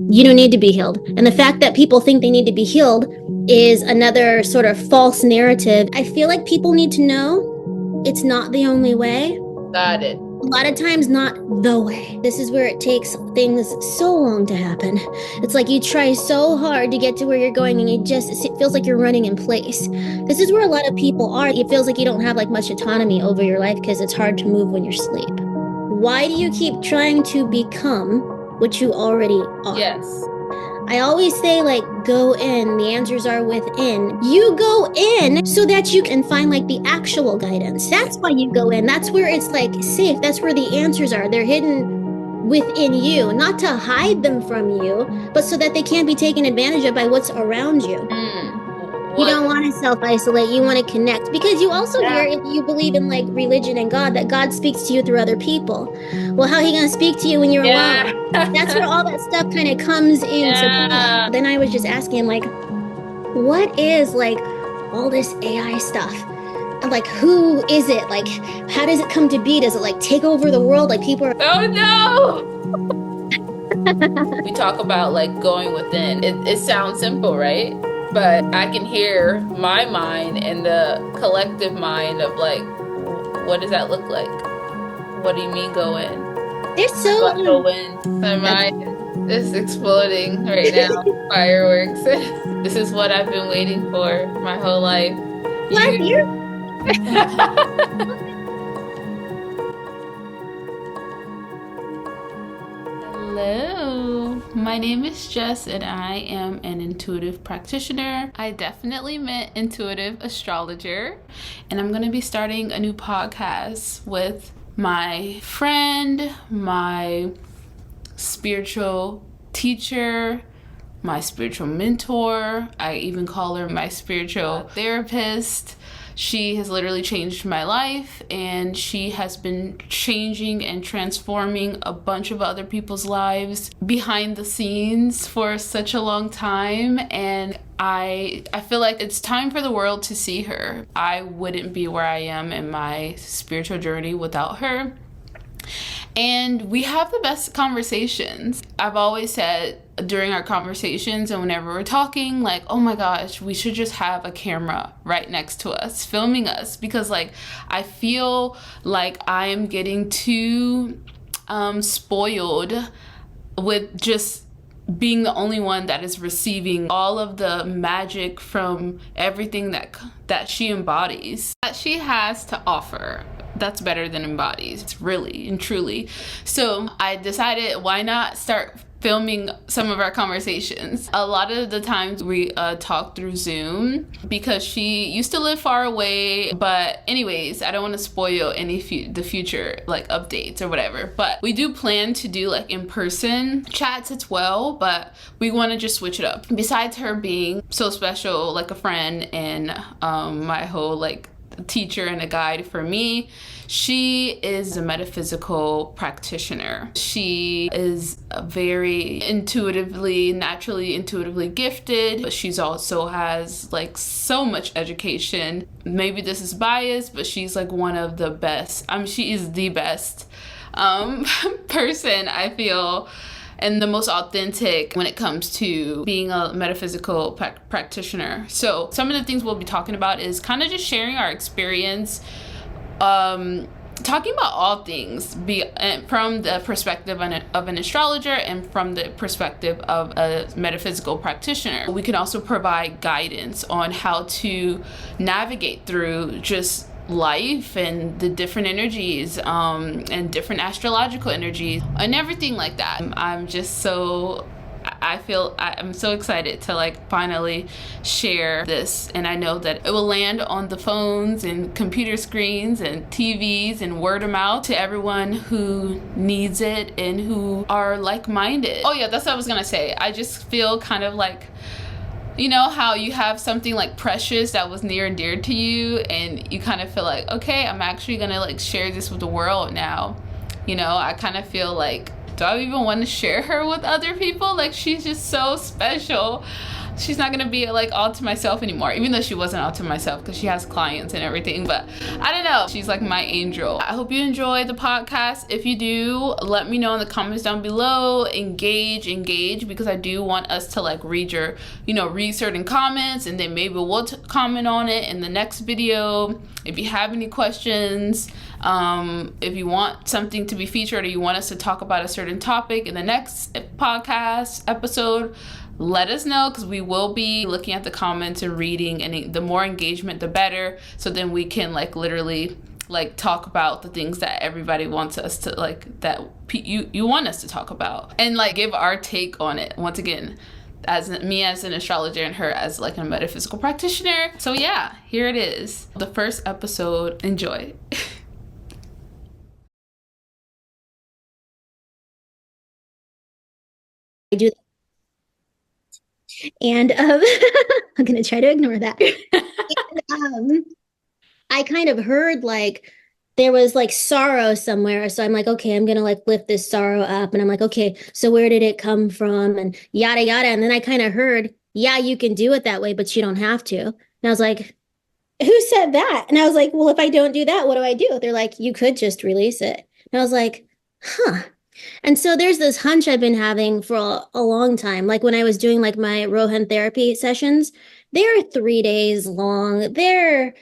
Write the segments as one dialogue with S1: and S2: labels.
S1: You don't need to be healed. And the fact that people think they need to be healed is another sort of false narrative. I feel like people need to know it's not the only way.
S2: Got it.
S1: A lot of times not the way. This is where it takes things so long to happen. It's like you try so hard to get to where you're going and it feels like you're running in place. This is where a lot of people are. It feels like you don't have like much autonomy over your life because it's hard to move when you're asleep. Why do you keep trying to become what you already are?
S2: Yes.
S1: I always say, like, go in. The answers are within. You go in so that you can find, like, the actual guidance. That's why you go in. That's where it's, like, safe. That's where the answers are. They're hidden within you. Not to hide them from you, but so that they can't be taken advantage of by what's around you. You don't want to self-isolate. You want to connect. Because you also hear, if you believe in, like, religion and God, that God speaks to you through other people. Well, how are he going to speak to you when you're alone? That's where all that stuff kind of comes into play. Then I was just asking, like, what is, like, all this AI stuff? Like, who is it? Like, how does it come to be? Does it, like, take over the world? Like, people are...
S2: Oh, no! We talk about, like, going within. It sounds simple, right? But I can hear my mind and the collective mind of, like, what does that look like? What do you mean go in?
S1: They're so...
S2: Go in. My mind is exploding right now. Fireworks. This is what I've been waiting for my whole life. Hello, my name is Jess and I am an intuitive practitioner. I definitely meant intuitive astrologer, and I'm going to be starting a new podcast with my friend, my spiritual teacher, my spiritual mentor. I even call her my spiritual therapist. She has literally changed my life, and she has been changing and transforming a bunch of other people's lives behind the scenes for such a long time. And I feel like it's time for the world to see her. I wouldn't be where I am in my spiritual journey without her. And we have the best conversations. I've always said during our conversations and whenever we're talking, like, oh my gosh, we should just have a camera right next to us filming us, because like I feel like I am getting too spoiled with just being the only one that is receiving all of the magic from everything that she embodies, that she has to offer. That's better than embodies. It's really and truly. So I decided, why not start filming some of our conversations? A lot of the times we talk through Zoom because she used to live far away. But anyways, I don't want to spoil any the future like updates or whatever. But we do plan to do like in-person chats as well. But we want to just switch it up. Besides her being so special, like a friend and my whole like teacher and a guide for me, she is a metaphysical practitioner. She is very naturally intuitively gifted, but she's also has like so much education. Maybe this is biased, but she's like one of the best. She is the best person, I feel, and the most authentic when it comes to being a metaphysical practitioner. So some of the things we'll be talking about is kind of just sharing our experience, talking about all things from the perspective of an astrologer and from the perspective of a metaphysical practitioner. We can also provide guidance on how to navigate through just life and the different energies and different astrological energies and everything like that. I'm so excited to like finally share this, and I know that it will land on the phones and computer screens and TVs and word of mouth to everyone who needs it and who are like-minded. Oh yeah, that's what I was gonna say. I just feel kind of like, you know how you have something like precious that was near and dear to you, and you kind of feel like, okay, I'm actually gonna like share this with the world now. You know, I kind of feel like, do I even want to share her with other people? Like, she's just so special. she's not gonna be like all to myself anymore, even though she wasn't all to myself because she has clients and everything. But I don't know, she's like my angel. I hope you enjoy the podcast. If you do, let me know in the comments down below. Engage, because I do want us to like read your, read certain comments, and then maybe we'll comment on it in the next video. If you have any questions, if you want something to be featured, or you want us to talk about a certain topic in the next podcast episode, let us know, because we will be looking at the comments and reading, and the more engagement the better, so then we can like literally like talk about the things that everybody wants us to like, that you want us to talk about, and like give our take on it. Once again, as me as an astrologer and her as like a metaphysical practitioner. So yeah, here it is, the first episode. Enjoy.
S1: I do. And I'm going to try to ignore that. And, I kind of heard like there was like sorrow somewhere. So I'm like, okay, I'm going to like lift this sorrow up. And I'm like, okay, so where did it come from? And yada, yada. And then I kind of heard, yeah, you can do it that way, but you don't have to. And I was like, who said that? And I was like, well, if I don't do that, what do I do? They're like, you could just release it. And I was like, huh. And so there's this hunch I've been having for a long time. Like when I was doing like my Rohan therapy sessions, they're 3 days long. They're,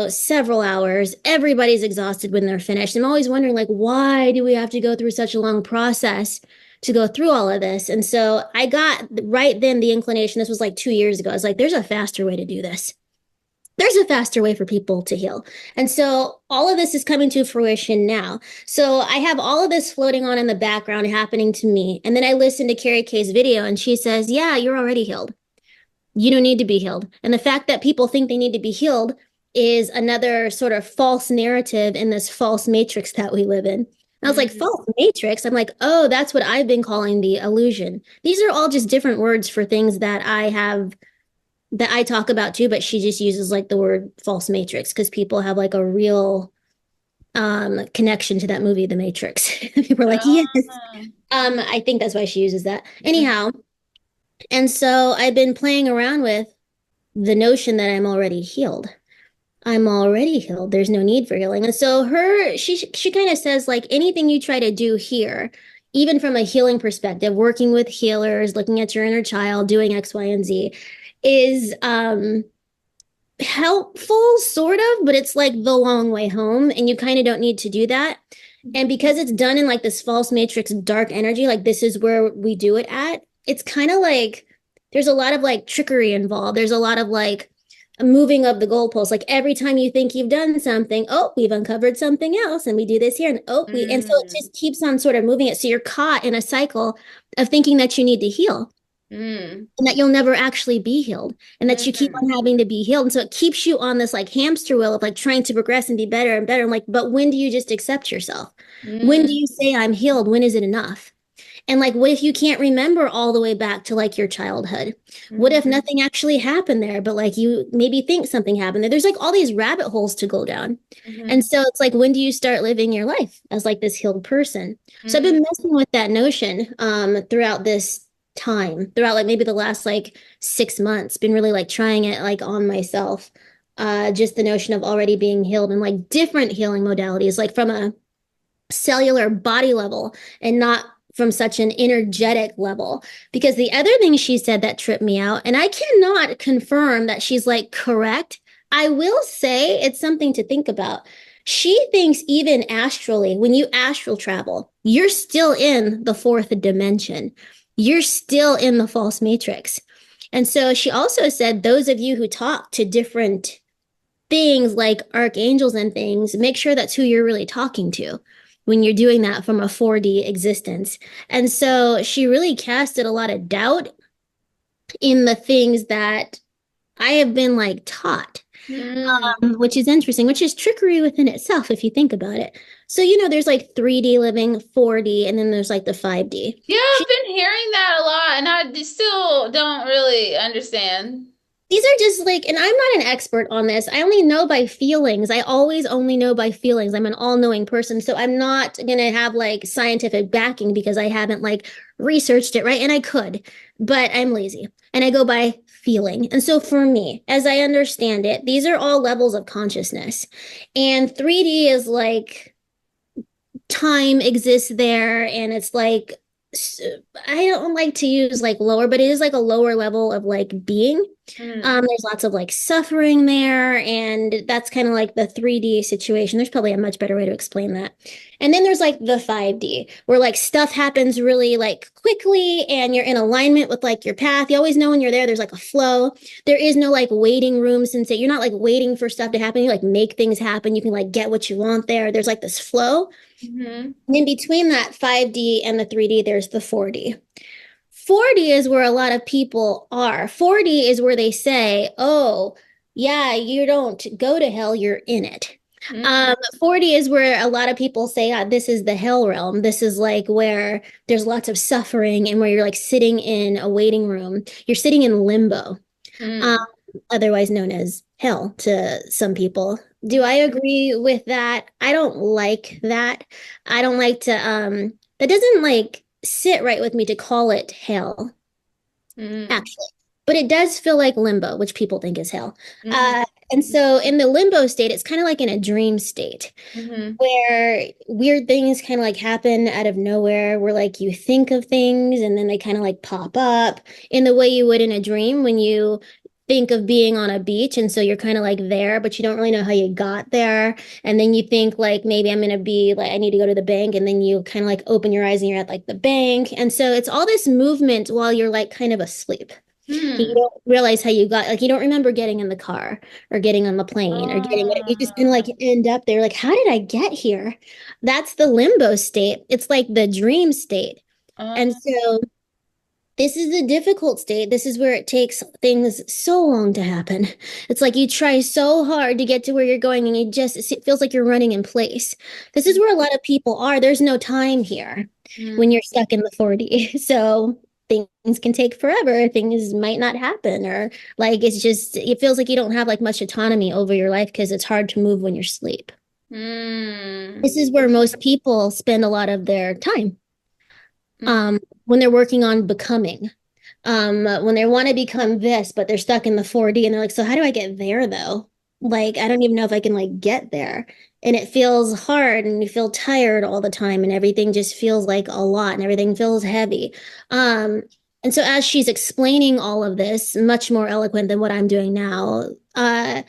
S1: several hours. Everybody's exhausted when they're finished. I'm always wondering, like, why do we have to go through such a long process to go through all of this? And so I got right then the inclination, this was like 2 years ago. I was like, there's a faster way to do this. There's a faster way for people to heal. And so all of this is coming to fruition now. So I have all of this floating on in the background happening to me. And then I listened to Carrie Kay's video, and she says, yeah, you're already healed. You don't need to be healed. And the fact that people think they need to be healed is another sort of false narrative in this false matrix that we live in. And I was like, false matrix? I'm like, oh, that's what I've been calling the illusion. These are all just different words for things that I talk about too, but she just uses like the word false matrix because people have like a real connection to that movie, The Matrix. People are like, yes. I think that's why she uses that. Anyhow, and so I've been playing around with the notion that I'm already healed. I'm already healed. There's no need for healing. And so she kind of says like anything you try to do here, even from a healing perspective, working with healers, looking at your inner child, doing X, Y, and Z, is helpful, sort of, but it's like the long way home, and you kind of don't need to do that. And because it's done in like this false matrix dark energy, like this is where we do it at, it's kind of like there's a lot of like trickery involved. There's a lot of like moving of the goalposts. Like every time you think you've done something, oh, we've uncovered something else, and we do this here, and and so it just keeps on sort of moving it. So you're caught in a cycle of thinking that you need to heal. And that you'll never actually be healed, and that you keep on having to be healed. And so it keeps you on this like hamster wheel of like trying to progress and be better and better. I'm like, but when do you just accept yourself? When do you say I'm healed? When is it enough? And like, what if you can't remember all the way back to like your childhood? What if nothing actually happened there, but like you maybe think something happened there? There's like all these rabbit holes to go down. And so it's like, when do you start living your life as like this healed person? So I've been messing with that notion throughout this time, throughout like maybe the last like 6 months, been really like trying it like on myself. Just the notion of already being healed, and like different healing modalities, like from a cellular body level and not from such an energetic level. Because the other thing she said that tripped me out, and I cannot confirm that she's like correct, I will say it's something to think about. She thinks even astrally, when you astral travel, you're still in the fourth dimension. You're still in the false matrix. And so she also said, those of you who talk to different things like archangels and things, make sure that's who you're really talking to when you're doing that from a 4D existence. And so she really casted a lot of doubt in the things that I have been like taught, which is interesting, which is trickery within itself, if you think about it. So, there's like 3D living, 4D, and then there's like the 5D.
S2: Yeah, I've been hearing that a lot, and I still don't really understand.
S1: These are just like, and I'm not an expert on this. I only know by feelings. I always only know by feelings. I'm an all-knowing person. So I'm not gonna have like scientific backing because I haven't like researched it, right? And I could, but I'm lazy and I go by feeling. And so for me, as I understand it, these are all levels of consciousness. And 3D is like time exists there and it's like I don't like to use like lower, but it is like a lower level of like being. There's lots of like suffering there, and that's kind of like the 3D situation. There's probably a much better way to explain that. And then there's like the 5D, where like stuff happens really like quickly and you're in alignment with like your path. You always know when you're there, there's like a flow. There is no like waiting room since you're not like waiting for stuff to happen. You like make things happen. You can like get what you want there. There's like this flow. And in between that 5D and the 3D, there's the 4D. 4D is where a lot of people are. 4D is where they say, oh, yeah, you don't go to hell, you're in it. 4D is where a lot of people say, this is the hell realm. This is like where there's lots of suffering and where you're like sitting in a waiting room. You're sitting in limbo, otherwise known as hell to some people. Do I agree with that? I don't like that. I don't like to, that doesn't like sit right with me to call it hell, actually. But it does feel like limbo, which people think is hell. And so in the limbo state, it's kind of like in a dream state where weird things kind of like happen out of nowhere, where like you think of things and then they kind of like pop up in the way you would in a dream when you think of being on a beach. And so you're kind of like there, but you don't really know how you got there. And then you think like, maybe I'm going to be like, I need to go to the bank. And then you kind of like open your eyes and you're at like the bank. And so it's all this movement while you're like kind of asleep. You don't realize how you got, like, you don't remember getting in the car or getting on the plane or getting it. You just kind of like end up there, like, how did I get here? That's the limbo state. It's like the dream state. And so this is the difficult state. This is where it takes things so long to happen. It's like you try so hard to get to where you're going and it feels like you're running in place. This is where a lot of people are. There's no time here when you're stuck in the 4D. So things can take forever. Things might not happen, or like it feels like you don't have like much autonomy over your life because it's hard to move when you're asleep. This is where most people spend a lot of their time. When they're working on becoming, when they want to become this, but they're stuck in the 4D and they're like, so how do I get there though? Like, I don't even know if I can like get there. And it feels hard and you feel tired all the time and everything just feels like a lot and everything feels heavy. And so as she's explaining all of this, much more eloquent than what I'm doing now, I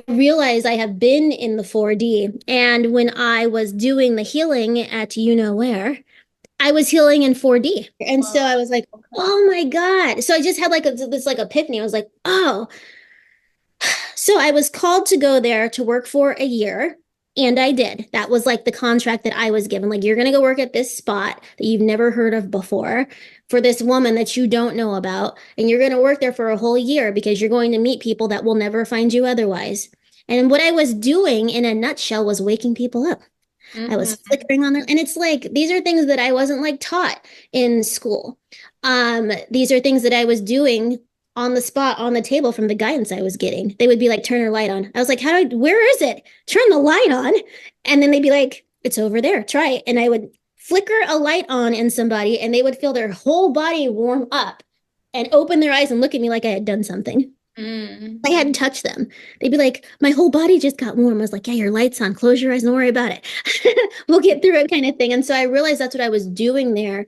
S1: realize I have been in the 4D. And when I was doing the healing at you know where, I was healing in 4D. And so I was like, oh my God. So I just had like this like epiphany. I was like, oh. So I was called to go there to work for a year. And I did. That was like the contract that I was given. Like, you're going to go work at this spot that you've never heard of before for this woman that you don't know about. And you're going to work there for a whole year because you're going to meet people that will never find you otherwise. And what I was doing in a nutshell was waking people up. I was flickering on them. And it's like, these are things that I wasn't like taught in school. These are things that I was doing on the spot, on the table from the guidance I was getting. They would be like, turn your light on. I was like, where is it? Turn the light on. And then they'd be like, it's over there. Try it. And I would flicker a light on in somebody and they would feel their whole body warm up and open their eyes and look at me like I had done something. I hadn't touched them. They'd be like, my whole body just got warm. I was like, yeah, your light's on. Close your eyes. Don't worry about it. We'll get through it, kind of thing. And so I realized that's what I was doing there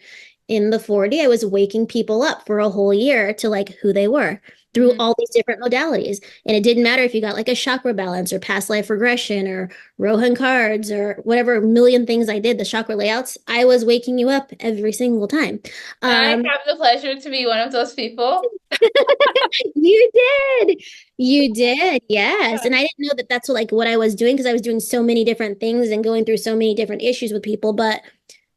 S1: in the 4D. I was waking people up for a whole year to like who they were through all these different modalities. And it didn't matter if you got like a chakra balance or past life regression or Rohan cards or whatever million things I did, the chakra layouts, I was waking you up every single time.
S2: I have the pleasure to be one of those people.
S1: You did, yes. And I didn't know that that's what I was doing because I was doing so many different things and going through so many different issues with people, but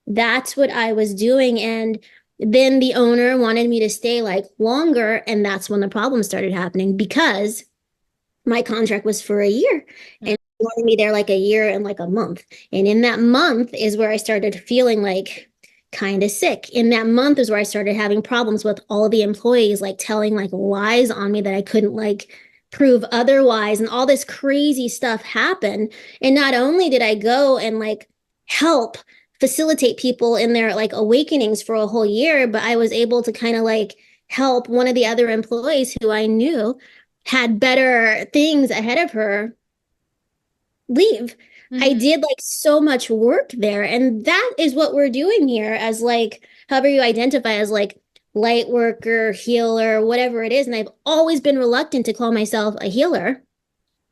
S1: that's what I was doing. And then the owner wanted me to stay like longer, and that's when the problems started happening because my contract was for a year and he wanted me there like a year and like a month. And in that month is where I started feeling like kind of sick. In that month is where I started having problems with all the employees like telling like lies on me that I couldn't like prove otherwise, and all this crazy stuff happened. And not only did I go and like help facilitate people in their like awakenings for a whole year, but I was able to kind of like help one of the other employees who I knew had better things ahead of her leave. I did like so much work there. And that is what we're doing here as like, however you identify as like light worker, healer, whatever it is. And I've always been reluctant to call myself a healer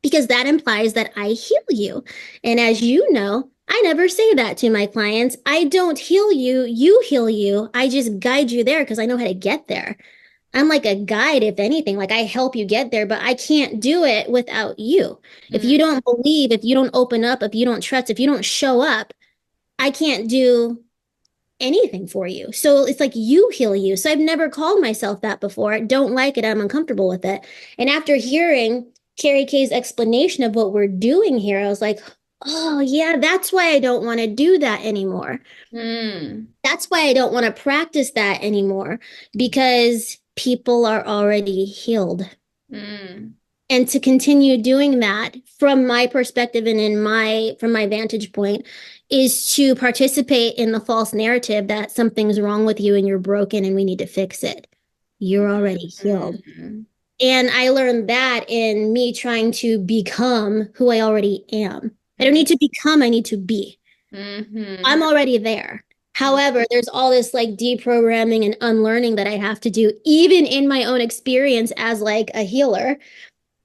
S1: because that implies that I heal you. And as you know, I never say that to my clients. I don't heal you, you heal you. I just guide you there because I know how to get there. I'm like a guide, if anything. Like I help you get there, but I can't do it without you. If you don't believe, if you don't open up, if you don't trust, if you don't show up, I can't do anything for you. So it's like you heal you. So I've never called myself that before. I don't like it. I'm uncomfortable with it. And after hearing Carrie Kay's explanation of what we're doing here, I was like, oh, yeah, that's why I don't want to do that anymore. That's why I don't want to practice that anymore, because people are already healed. And to continue doing that from my perspective and from my vantage point is to participate in the false narrative that something's wrong with you and you're broken and we need to fix it. You're already healed. And I learned that in me trying to become who I already am. I don't need to become, I need to be. I'm already there. However, there's all this like deprogramming and unlearning that I have to do, even in my own experience as like a healer,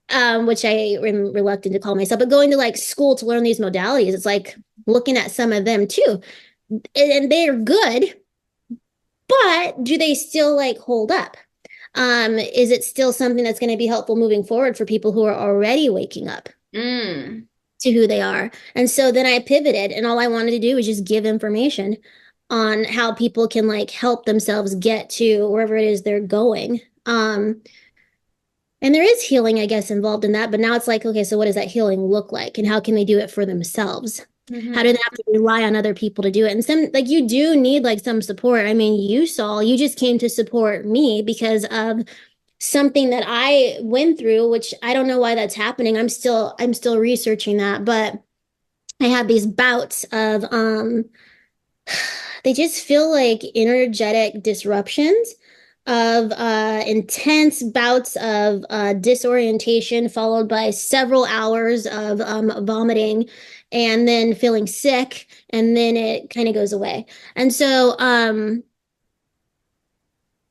S1: which I am reluctant to call myself, but going to like school to learn these modalities, it's like looking at some of them too. And they're good, but do they still like hold up? Is it still something that's going to be helpful moving forward for people who are already waking up to who they are? And so then I pivoted, and all I wanted to do was just give information on how people can like help themselves get to wherever it is they're going. And there is healing, I guess, involved in that. But now it's like, okay, so what does that healing look like? And how can they do it for themselves? How do they have to rely on other people to do it? And some, like, you do need like some support. I mean, you just came to support me because of something that I went through, which I don't know why that's happening. I'm still researching that, but I have these bouts of they just feel like energetic disruptions of intense bouts of disorientation, followed by several hours of vomiting, and then feeling sick, and then it kind of goes away. And so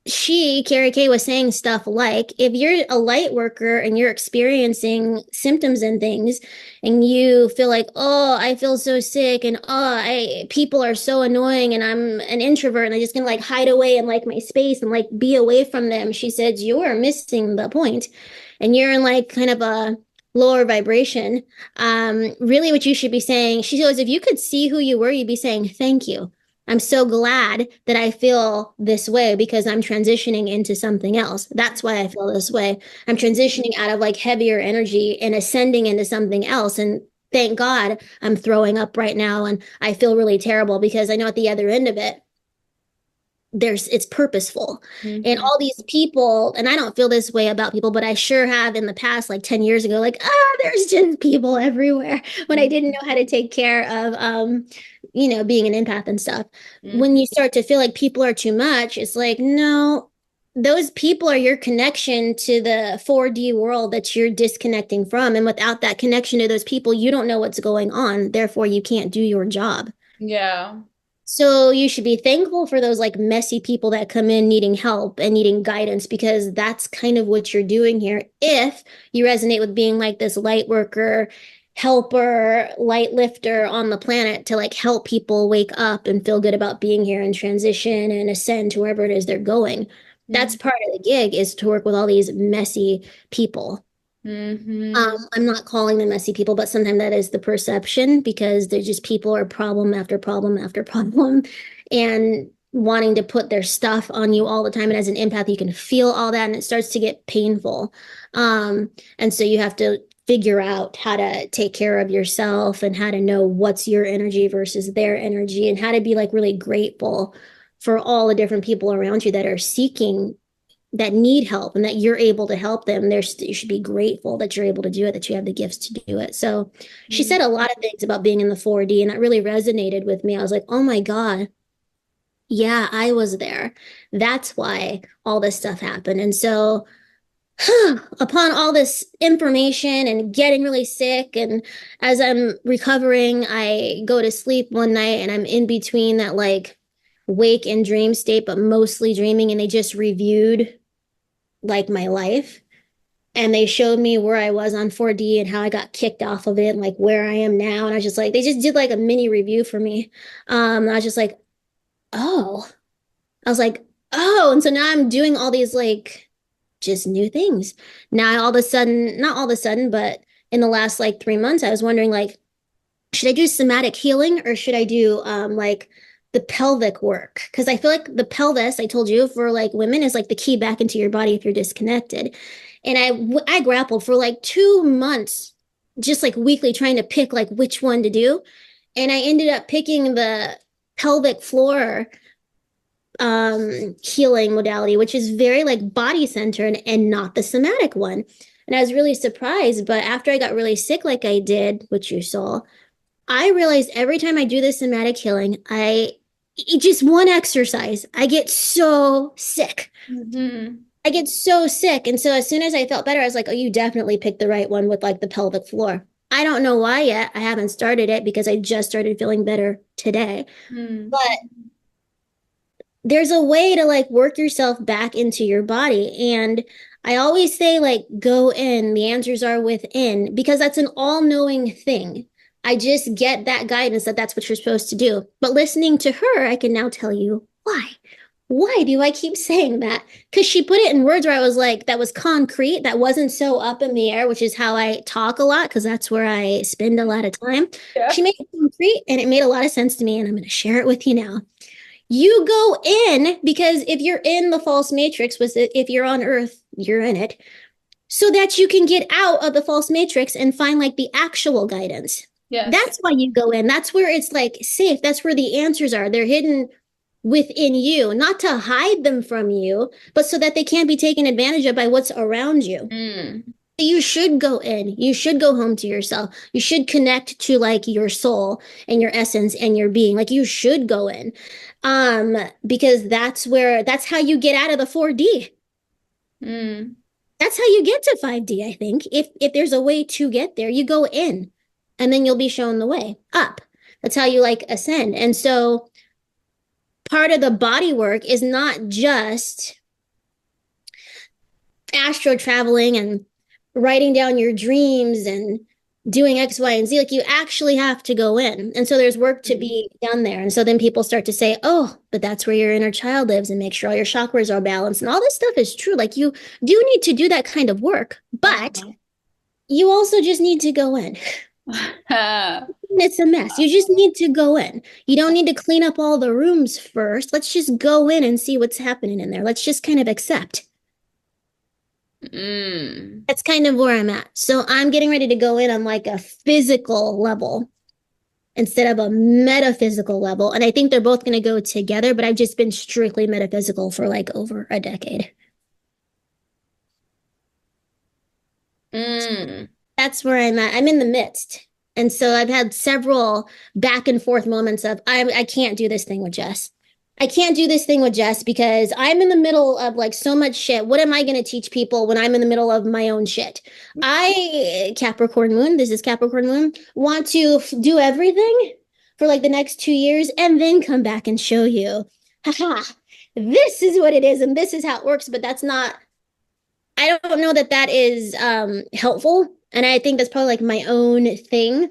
S1: Carrie Kay was saying stuff like, if you're a light worker and you're experiencing symptoms and things, and you feel like, oh, I feel so sick, and people are so annoying, and I'm an introvert, and I just gonna like hide away in like my space and like be away from them. She said, you are missing the point, and you're in like kind of a lower vibration. Really what you should be saying, she goes, if you could see who you were, you'd be saying, thank you. I'm so glad that I feel this way because I'm transitioning into something else. That's why I feel this way. I'm transitioning out of like heavier energy and ascending into something else. And thank God I'm throwing up right now. And I feel really terrible because I know at the other end of it, it's purposeful. And all these people, and I don't feel this way about people, but I sure have in the past, like 10 years ago, like, there's just people everywhere when I didn't know how to take care of, being an empath and stuff. When you start to feel like people are too much, it's like, no, those people are your connection to the 4D world that you're disconnecting from. And without that connection to those people, you don't know what's going on. Therefore, you can't do your job.
S2: Yeah.
S1: So you should be thankful for those like messy people that come in needing help and needing guidance, because that's kind of what you're doing here. If you resonate with being like this light worker, helper, light lifter on the planet to like help people wake up and feel good about being here and transition and ascend to wherever it is they're going. That's part of the gig, is to work with all these messy people. I'm not calling them messy people, but sometimes that is the perception, because they're just people are problem after problem after problem and wanting to put their stuff on you all the time. And as an empath, you can feel all that and it starts to get painful. And so you have to figure out how to take care of yourself and how to know what's your energy versus their energy, and how to be like really grateful for all the different people around you that are seeking, that need help, and that you're able to help them. You should be grateful that you're able to do it, that you have the gifts to do it. So she said a lot of things about being in the 4D, and that really resonated with me. I was like, oh my God, yeah, I was there. That's why all this stuff happened. And so upon all this information and getting really sick, and as I'm recovering, I go to sleep one night and I'm in between that like wake and dream state, but mostly dreaming. And they just reviewed like my life, and they showed me where I was on 4D and how I got kicked off of it and like where I am now. And I was just like, they just did like a mini review for me. I was just like, oh, I was like, oh. And so now I'm doing all these like just new things. Now all of a sudden, not all of a sudden, but in the last like 3 months, I was wondering like, should I do somatic healing or should I do like the pelvic work? Because I feel like the pelvis, I told you, for like women is like the key back into your body if you're disconnected. And I grappled for like 2 months, just like weekly trying to pick like which one to do. And I ended up picking the pelvic floor healing modality, which is very like body centered and not the somatic one. And I was really surprised. But after I got really sick, like I did, which you saw, I realized every time I do this somatic healing, just one exercise, I get so sick. I get so sick. And so as soon as I felt better, I was like, oh, you definitely picked the right one with like the pelvic floor. I don't know why yet. I haven't started it because I just started feeling better today. But there's a way to like work yourself back into your body. And I always say, like, go in, the answers are within, because that's an all-knowing thing. I just get that guidance that that's what you're supposed to do. But listening to her, I can now tell you why. Why do I keep saying that? Because she put it in words where I was like, that was concrete, that wasn't so up in the air, which is how I talk a lot, because that's where I spend a lot of time.
S2: Yeah.
S1: She made it concrete and it made a lot of sense to me, and I'm going to share it with you now. You go in because if you're in the false matrix, if you're on Earth, you're in it, so that you can get out of the false matrix and find like the actual guidance.
S2: Yes.
S1: That's why you go in. That's where it's like safe. That's where the answers are. They're hidden within you, not to hide them from you, but so that they can't be taken advantage of by what's around you. You should go in. You should go home to yourself. You should connect to like your soul and your essence and your being. Like you should go in. Because that's how you get out of the 4D. That's how you get to 5D, I think. If there's a way to get there, you go in and then you'll be shown the way up. That's how you like ascend. And so part of the body work is not just astro traveling and writing down your dreams and doing X, Y, and Z. Like you actually have to go in. And so there's work to be done there. And so then people start to say, oh, but that's where your inner child lives, and make sure all your chakras are balanced. And all this stuff is true. Like you do need to do that kind of work, but you also just need to go in. It's a mess. You just need to go in. You don't need to clean up all the rooms first. Let's just go in and see what's happening in there. Let's just kind of accept. That's kind of where I'm at. So I'm getting ready to go in on like a physical level instead of a metaphysical level. And I think they're both going to go together, but I've just been strictly metaphysical for like over a decade. That's where I'm at. I'm in the midst. And so I've had several back and forth moments of, I can't do this thing with Jess. I can't do this thing with Jess because I'm in the middle of like so much shit. What am I going to teach people when I'm in the middle of my own shit? Capricorn moon, this is Capricorn moon, want to do everything for like the next 2 years and then come back and show you, haha, this is what it is and this is how it works. But that's not, I don't know that that is helpful. And I think that's probably like my own thing,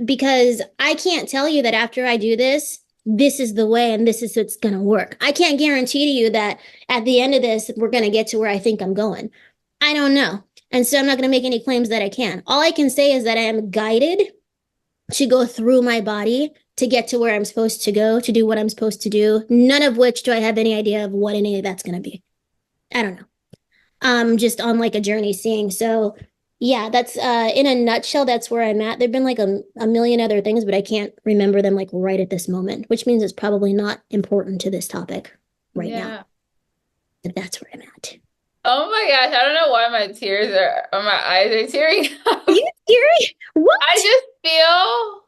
S1: because I can't tell you that after I do this, this is the way and this is what's going to work. I can't guarantee to you that at the end of this, we're going to get to where I think I'm going. I don't know. And so I'm not going to make any claims that I can. All I can say is that I am guided to go through my body to get to where I'm supposed to go, to do what I'm supposed to do. None of which do I have any idea of what any of that's going to be. I don't know. Just on like a journey seeing. So Yeah, that's in a nutshell, that's where I'm at. There've been like a million other things, but I can't remember them like right at this moment, which means it's probably not important to this topic right now.
S2: Yeah.
S1: But that's where I'm at.
S2: Oh my gosh, I don't know why my tears are, or my eyes are tearing
S1: Are
S2: up.
S1: you serious?
S2: I
S1: What?
S2: just feel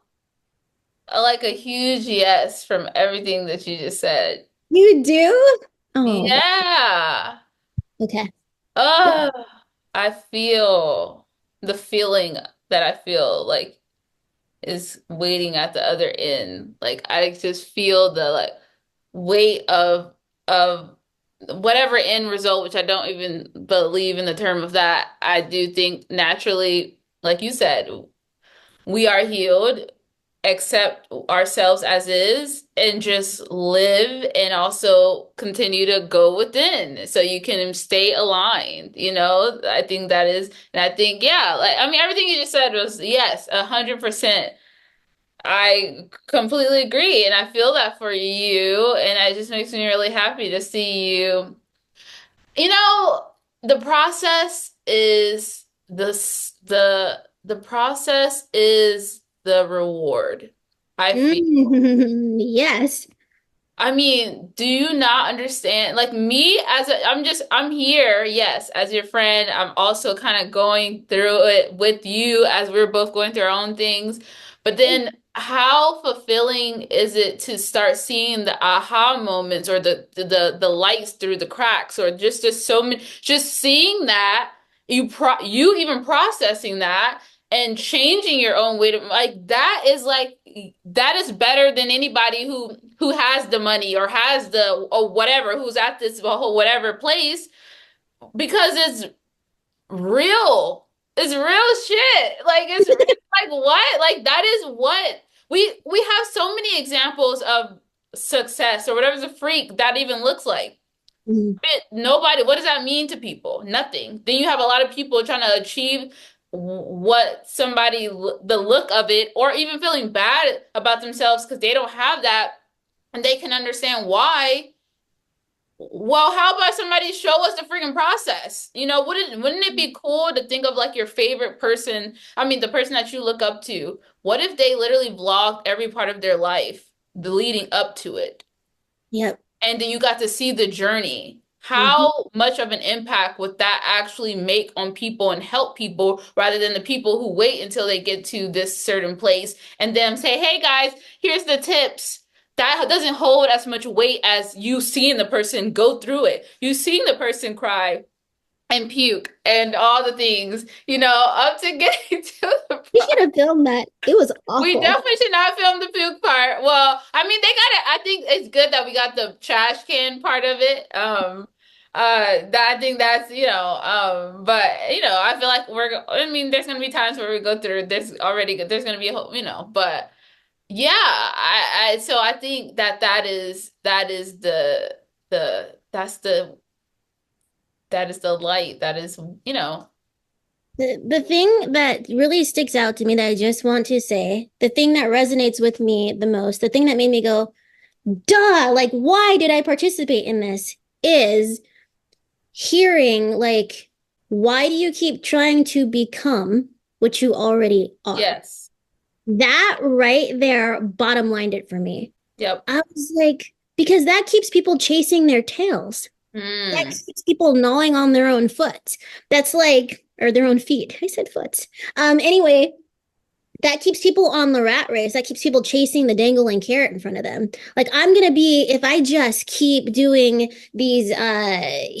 S2: like a huge yes from everything that you just said.
S1: You do? Oh,
S2: Yeah.
S1: okay.
S2: Oh, I feel the feeling that I feel like is waiting at the other end. Like I just feel the like weight of whatever end result, which I don't even believe in the term of that. I do think naturally, like you said, we are healed, accept ourselves as is, and just live and also continue to go within so you can stay aligned. I think that is, and I think, yeah, like, I mean, everything you just said was yes, 100%. I completely agree, and I feel that for you, and it just makes me really happy to see you. You know, the process is the process is the reward. I feel.
S1: Yes.
S2: I mean, do you not understand? Like me as I'm here, yes, as your friend. I'm also kind of going through it with you as we're both going through our own things. But then how fulfilling is it to start seeing the aha moments or the lights through the cracks or just so many just seeing that you even processing that and changing your own way to like that is better than anybody who has the money or has the or whatever who's at this whole whatever place because real it's real shit like it's real like what like that is what we have so many examples of success or whatever the freak that even looks like
S1: Mhm.
S2: nobody, what does that mean to people? Nothing. Then you have a lot of people trying to achieve what somebody, the look of it, or even feeling bad about themselves because they don't have that and they can understand why. Well, how about somebody show us the freaking process? Wouldn't it be cool to think of like your favorite person? I mean, the person that you look up to. What if they literally vlogged every part of their life, the leading up to it?
S1: Yep.
S2: And then you got to see the journey.
S1: Mhm.
S2: How much of an impact would that actually make on people and help people rather than the people who wait until they get to this certain place and then say, hey guys, here's the tips. That doesn't hold as much weight as you seeing the person go through it. You seeing the person cry and puke and all the things, up to getting to the
S1: We should have filmed that. It was
S2: we
S1: awful.
S2: definitely should not film the puke part. Well, I mean, they got it. I think it's good that we got the trash can part of it. That I think that's, but I feel like I mean, there's gonna be times where we go through. There's gonna be a whole, but yeah, so I think that is the that is the light. That is,
S1: The thing that really sticks out to me that I just want to say, the thing that resonates with me the most, the thing that made me go, duh, like, why did I participate in this? Is hearing, like, why do you keep trying to become what you already are?
S2: yes,
S1: That right there bottom lined it for me.
S2: yep.
S1: I was like, because that keeps people chasing their tails. That
S2: Mm.
S1: keeps people gnawing on their own foot. That's like, or their own feet. I said foot. Anyway, that keeps people on the rat race. That keeps people chasing the dangling carrot in front of them. Like I'm gonna be, if I just keep doing these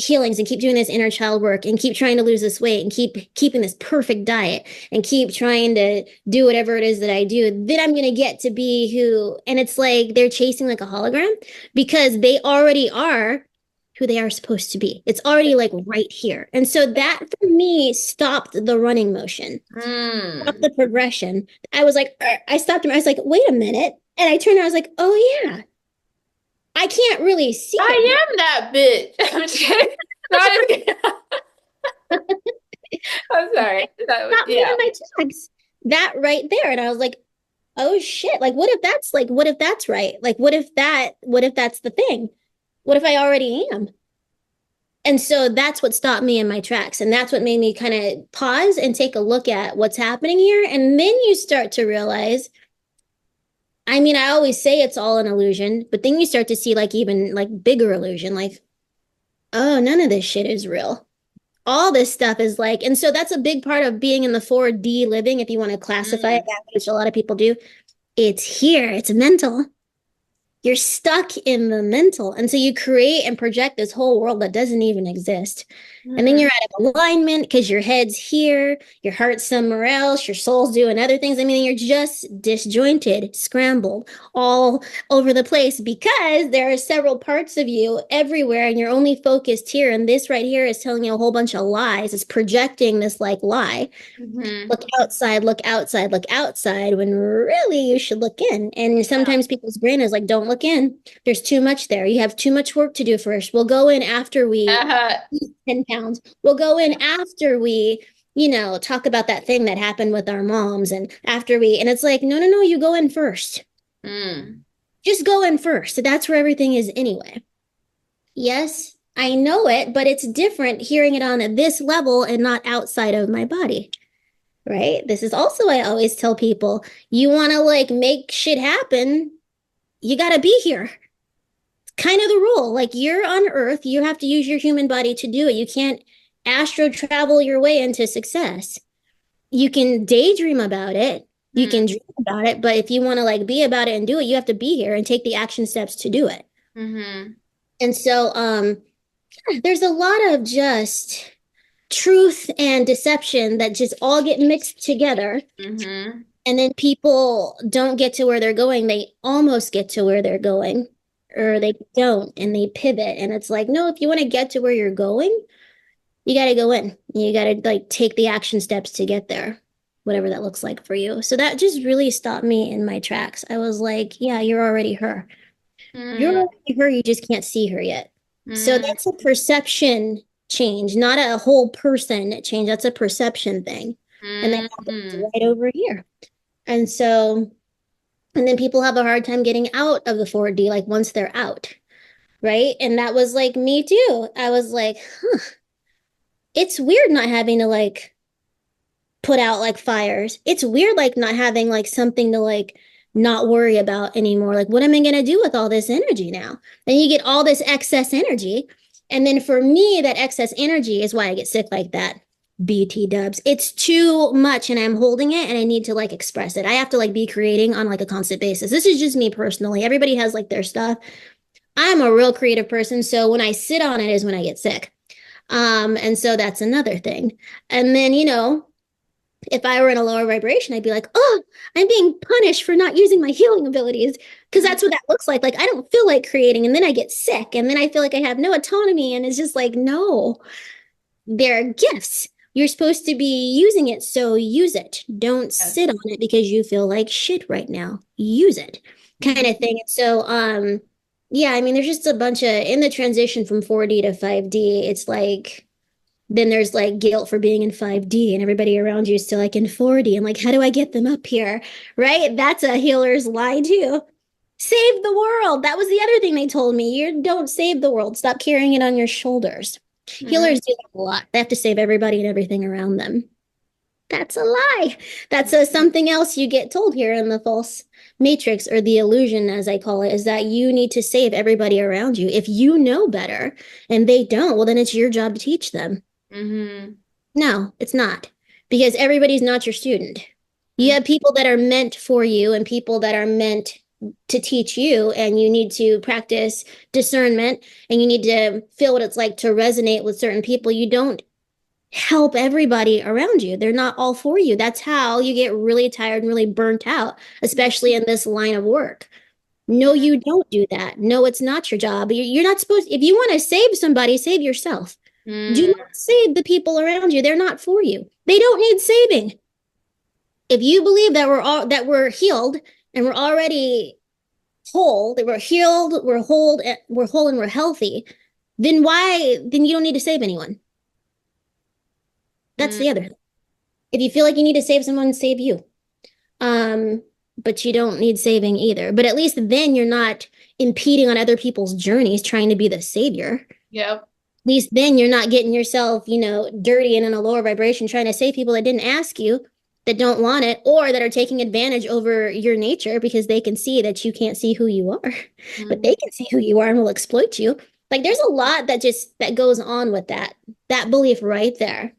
S1: healings and keep doing this inner child work and keep trying to lose this weight and keep keeping this perfect diet and keep trying to do whatever it is that I do, then I'm gonna get to be who. And it's like they're chasing like a hologram because they already are who they are supposed to be. It's already like right here. And so that for me stopped the running motion, stopped
S2: Mm.
S1: the progression. I was like, I stopped him. I was like, wait a minute. And I turned around, I was like, oh yeah, I can't really see it.
S2: I am that bitch. I'm just kidding. Not even- I'm sorry.
S1: Stop me
S2: Yeah.
S1: in my tracks. That right there. And I was like, oh shit. Like, what if that's right? Like, what if that's the thing? What if I already am? And so that's what stopped me in my tracks. And that's what made me kind of pause and take a look at what's happening here. And then you start to realize, I mean, I always say it's all an illusion, but then you start to see like even like bigger illusion, like, oh, none of this shit is real. All this stuff is like, and so that's a big part of being in the 4D living, if you want to classify it that, which a lot of people do. It's here, it's mental. You're stuck in the mental. And so you create and project this whole world that doesn't even exist. And then you're out of alignment because your head's here, your heart's somewhere else, your soul's doing other things. I mean, you're just disjointed, scrambled, all over the place because there are several parts of you everywhere and you're only focused here. And this right here is telling you a whole bunch of lies. It's projecting this like lie. Look outside, look outside, look outside, when really you should look in. And sometimes people's brain is like, don't look in. There's too much there. You have too much work to do first. We'll go in after we eat 10 pounds. We'll go in after we, talk about that thing that happened with our moms. And after and it's like, no, you go in first. Just go in first. That's where everything is anyway. Yes, I know it, but it's different hearing it on this level and not outside of my body. Right? This is also, I always tell people, you want to like make shit happen, you got to be here. It's kind of the rule. Like you're on Earth, you have to use your human body to do it. You can't astro travel your way into success. You can daydream about it, you can dream about it, but if you want to like be about it and do it, you have to be here and take the action steps to do it. And so there's a lot of just truth and deception that just all get mixed together. And then people don't get to where they're going. They almost get to where they're going, or they don't, and they pivot. And it's like, no, if you want to get to where you're going, you got to go in. You got to like take the action steps to get there, whatever that looks like for you. So that just really stopped me in my tracks. I was like, yeah, you're already her. You're already her. You just can't see her yet. So that's a perception change, not a whole person change. That's a perception thing. And that happens right over here. And so, and then people have a hard time getting out of the 4D, like once they're out. Right. And that was like me too. I was like, it's weird not having to like put out like fires. It's weird like not having like something to like not worry about anymore. Like, what am I going to do with all this energy now? Then you get all this excess energy. And then for me, that excess energy is why I get sick like that. BT dubs. It's too much and I'm holding it and I need to like express it. I have to like be creating on like a constant basis. This is just me personally. Everybody has like their stuff. I'm a real creative person. So when I sit on it is when I get sick. And so that's another thing. And then, if I were in a lower vibration, I'd be like, oh, I'm being punished for not using my healing abilities. Because that's what that looks like. Like, I don't feel like creating. And then I get sick. And then I feel like I have no autonomy. And it's just like, no, they're gifts. You're supposed to be using it. So use it. Don't sit on it because you feel like shit right now. Use it kind of thing. And so, yeah, I mean, there's just a bunch of, in the transition from 4D to 5D, it's like, then there's like guilt for being in 5D and everybody around you is still like in 4D. And like, how do I get them up here? Right? That's a healer's lie too. Save the world. That was the other thing they told me. You don't save the world. Stop carrying it on your shoulders. Healers do that a lot. They have to save everybody and everything around them. That's a lie. That's something else you get told here in the false matrix, or the illusion, as I call it, is that you need to save everybody around you. If you know better and they don't, well, then it's your job to teach them. No, it's not, because everybody's not your student. You have people that are meant for you and people that are meant to teach you, and you need to practice discernment and you need to feel what it's like to resonate with certain people. You don't help everybody around you. They're not all for you. That's how you get really tired and really burnt out, especially in this line of work. No, you don't do that. No, it's not your job. You're not supposed, if you want to save somebody, save yourself. Do not save the people around you. They're not for you. They don't need saving. If you believe that we're healed and we're already whole, that we're healed, we're whole and we're healthy, then you don't need to save anyone. That's the other thing. If you feel like you need to save someone, save you. But you don't need saving either. But at least then you're not impeding on other people's journeys trying to be the savior.
S2: Yep.
S1: least then you're not getting yourself, dirty and in a lower vibration trying to save people that didn't ask you, that don't want it, or that are taking advantage over your nature because they can see that you can't see who you are, but
S2: Mm-hmm.
S1: they can see who you are and will exploit you. Like there's a lot that goes on with that belief right there.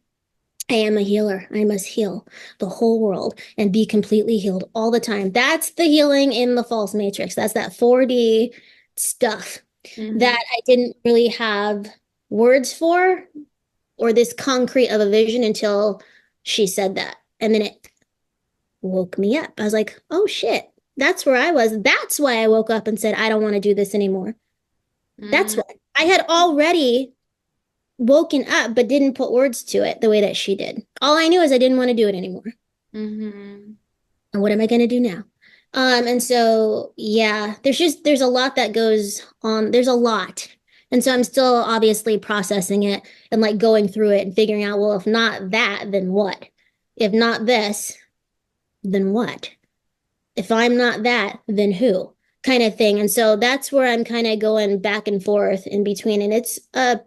S1: I am a healer. I must heal the whole world and be completely healed all the time. That's the healing in the false matrix. That's that 4D stuff
S2: Mm-hmm.
S1: that I didn't really have words for or this concrete of a vision until she said that. And then it woke me up. I was like, oh shit, that's where I was. That's why I woke up and said, I don't want to do this anymore. That's
S2: Mm-hmm.
S1: why I had already woken up, but didn't put words to it the way that she did. All I knew is I didn't want to do it anymore.
S2: Mm-hmm.
S1: And what am I going to do now? And so, yeah, there's a lot that goes on. There's a lot. And so I'm still obviously processing it and like going through it and figuring out, well, if not that, then what? If not this, then what? If I'm not that, then who? Kind of thing. And so that's where I'm kind of going back and forth in between. And it's a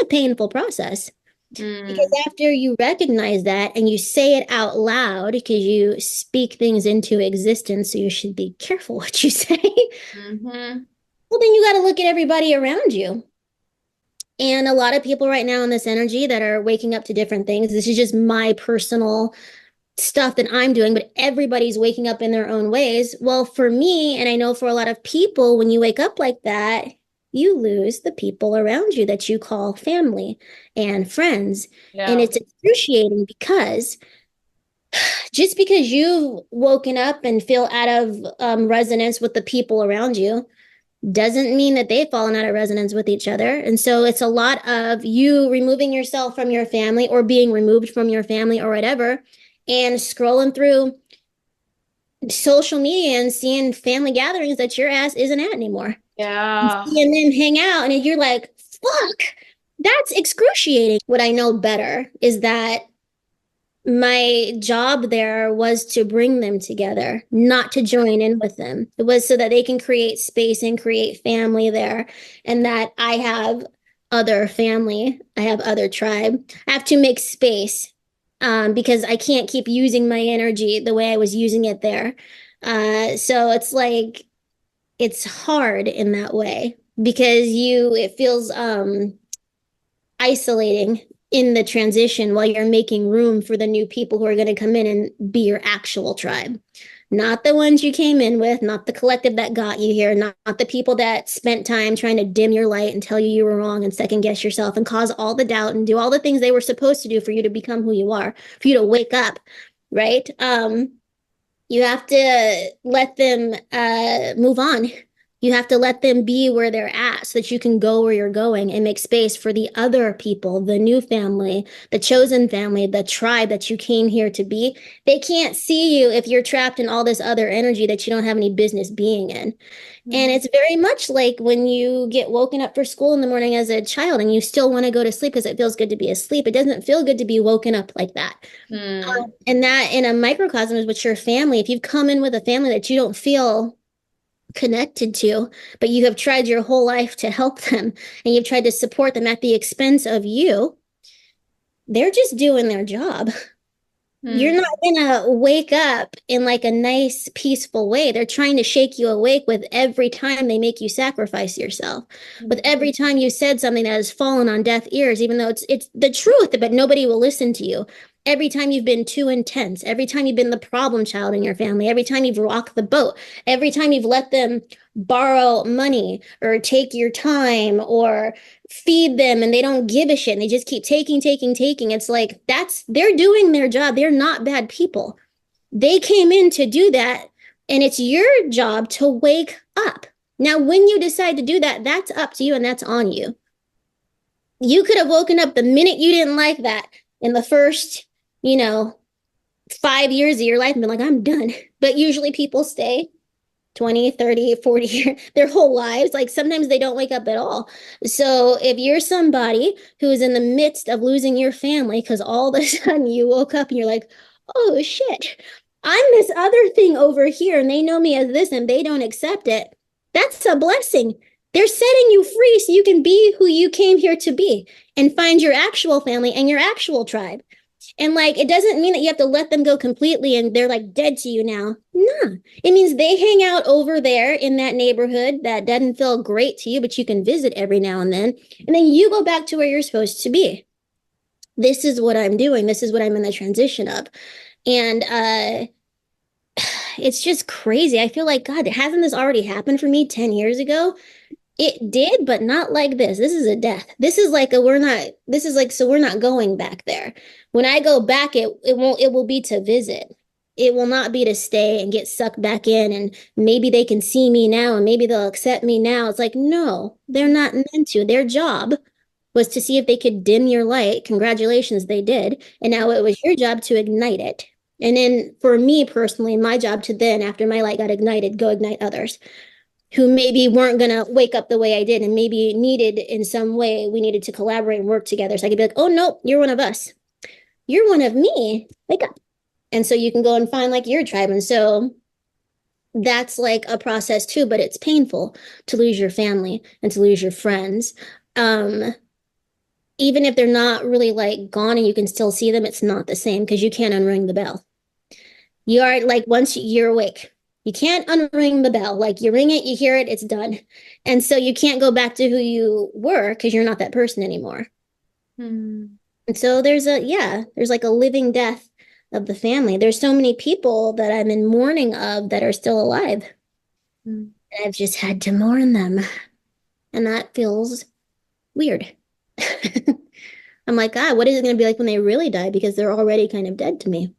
S1: painful process because
S2: Mm-hmm.
S1: after you recognize that and you say it out loud, because you speak things into existence, so you should be careful what you say.
S2: Mm-hmm.
S1: Well, then you got to look at everybody around you. And a lot of people right now in this energy that are waking up to different things. This is just my personal stuff that I'm doing, but everybody's waking up in their own ways. Well, for me, and I know for a lot of people, when you wake up like that, you lose the people around you that you call family and friends. And
S2: Yeah.
S1: it's excruciating because just because you've woken up and feel out of resonance with the people around you doesn't mean that they've fallen out of resonance with each other. And so it's a lot of you removing yourself from your family or being removed from your family or whatever, and scrolling through social media and seeing family gatherings that your ass isn't at anymore. And
S2: Yeah.
S1: seeing them hang out, and you're like, fuck, that's excruciating. What I know better is that my job there was to bring them together, not to join in with them. It was so that they can create space and create family there, and that I have other family, I have other tribe. I have to make space because I can't keep using my energy the way I was using it there. So it's like it's hard in that way because it feels isolating in the transition while you're making room for the new people who are going to come in and be your actual tribe. Not the ones you came in with, not the collective that got you here, not the people that spent time trying to dim your light and tell you you were wrong and second guess yourself and cause all the doubt and do all the things they were supposed to do for you to become who you are, for you to wake up, right? You have to let them move on. You have to let them be where they're at so that you can go where you're going and make space for the other people, the new family, the chosen family, the tribe that you came here to be. They can't see you if you're trapped in all this other energy that you don't have any business being in. And
S2: Mm-hmm.
S1: it's very much like when you get woken up for school in the morning as a child and you still want to go to sleep because it feels good to be asleep. It doesn't feel good to be woken up like that.
S2: Mm-hmm.
S1: And that in a microcosm is with your family. If you've come in with a family that you don't feel connected to, but you have tried your whole life to help them and you've tried to support them at the expense of you, they're just doing their job. You're not gonna wake up in like a nice, peaceful way. They're trying to shake you awake with every time they make you sacrifice yourself. With
S2: Mm-hmm.
S1: every time you said something that has fallen on deaf ears, even though it's the truth, but nobody will listen to you. Every time you've been too intense, every time you've been the problem child in your family, every time you've rocked the boat, every time you've let them borrow money or take your time or feed them and they don't give a shit and they just keep taking. It's like they're doing their job. They're not bad people. They came in to do that, and it's your job to wake up. Now, when you decide to do that, that's up to you and that's on you. You could have woken up the minute you didn't like that in the first, you know, 5 years of your life and been like, I'm done. But usually people stay 20, 30, 40 years, their whole lives. Like sometimes they don't wake up at all. So if you're somebody who is in the midst of losing your family because all of a sudden you woke up and you're like, oh shit, I'm this other thing over here and they know me as this and they don't accept it. That's a blessing. They're setting you free so you can be who you came here to be and find your actual family and your actual tribe. And like, it doesn't mean that you have to let them go completely and they're like dead to you now. No, it means they hang out over there in that neighborhood that doesn't feel great to you, but you can visit every now and then. And then you go back to where you're supposed to be. This is what I'm doing. This is what I'm in the transition of. And it's just crazy. I feel like, God, hasn't this already happened for me 10 years ago? It did, but not like this. This is a death. This is like a we're not, this is like, so we're not going back there. When I go back, it will be to visit. It will not be to stay and get sucked back in and maybe they can see me now and maybe they'll accept me now. It's like, no, they're not meant to. Their job was to see if they could dim your light. Congratulations, they did. And now it was your job to ignite it. And then for me personally, my job to then, after my light got ignited, go ignite others who maybe weren't going to wake up the way I did and maybe needed in some way, we needed to collaborate and work together. So I could be like, oh, no, you're one of us. You're one of me. Wake up. And so you can go and find like your tribe. And so that's like a process too, but it's painful to lose your family and to lose your friends. Even if they're not really like gone and you can still see them, it's not the same because you can't unring the bell. You are like, once you're awake, you can't unring the bell. Like you ring it, you hear it, it's done. And so you can't go back to who you were because you're not that person anymore. And so there's like a living death of the family. There's so many people that I'm in mourning of that are still alive. And I've just had to mourn them. And that feels weird. I'm like, God, what is it going to be like when they really die? Because they're already kind of dead to me.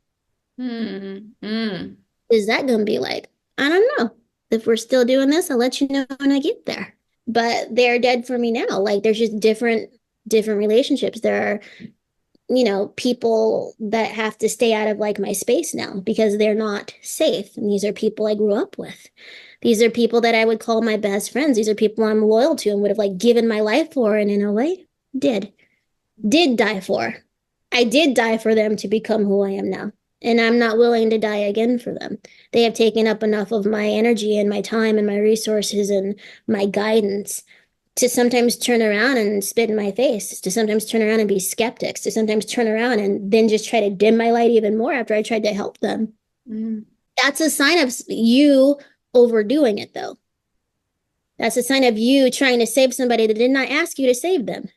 S1: Is that going to be like? I don't know. If we're still doing this, I'll let you know when I get there. But they're dead for me now. Like there's just different relationships. There are, people that have to stay out of like my space now because they're not safe. And these are people I grew up with. These are people that I would call my best friends. These are people I'm loyal to and would have like given my life for, and in a way, did die for. I did die for them to become who I am now. And I'm not willing to die again for them. They have taken up enough of my energy and my time and my resources and my guidance to sometimes turn around and spit in my face, to sometimes turn around and be skeptics, to sometimes turn around and then just try to dim my light even more after I tried to help them. That's a sign of you overdoing it, though. That's a sign of you trying to save somebody that did not ask you to save them.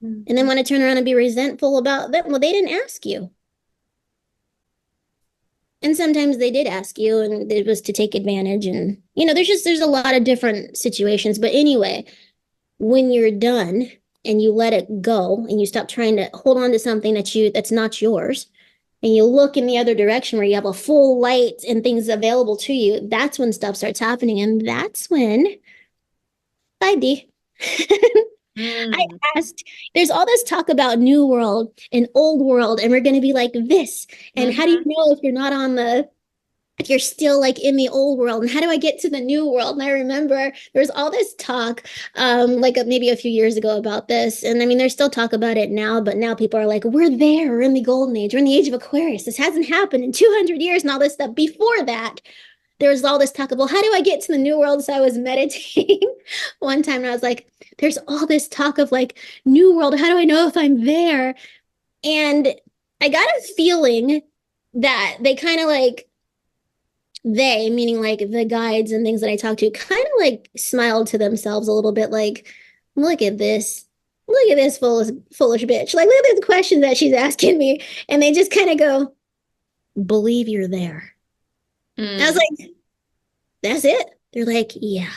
S1: And then want to turn around and be resentful about them. Well, they didn't ask you. And sometimes they did ask you and it was to take advantage. And, there's a lot of different situations. But anyway, when you're done and you let it go and you stop trying to hold on to something that's not yours, and you look in the other direction where you have a full light and things available to you, that's when stuff starts happening. And that's when 5D. I asked, there's all this talk about new world and old world, and we're going to be like this. And how do you know if you're still like in the old world? And how do I get to the new world? And I remember there was all this talk, maybe a few years ago about this. And I mean, there's still talk about it now, but now people are like, we're in the golden age, we're in the age of Aquarius. This hasn't happened in 200 years and all this stuff. Before that, there was all this talk of, well, how do I get to the new world? So I was meditating one time and I was like, there's all this talk of like new world. How do I know if I'm there? And I got a feeling that they kind of like, meaning like the guides and things that I talked to, kind of like smiled to themselves a little bit like, look at this foolish bitch. Like, look at the questions that she's asking me. And they just kind of go, believe you're there. I was like, that's it? They're like, yeah.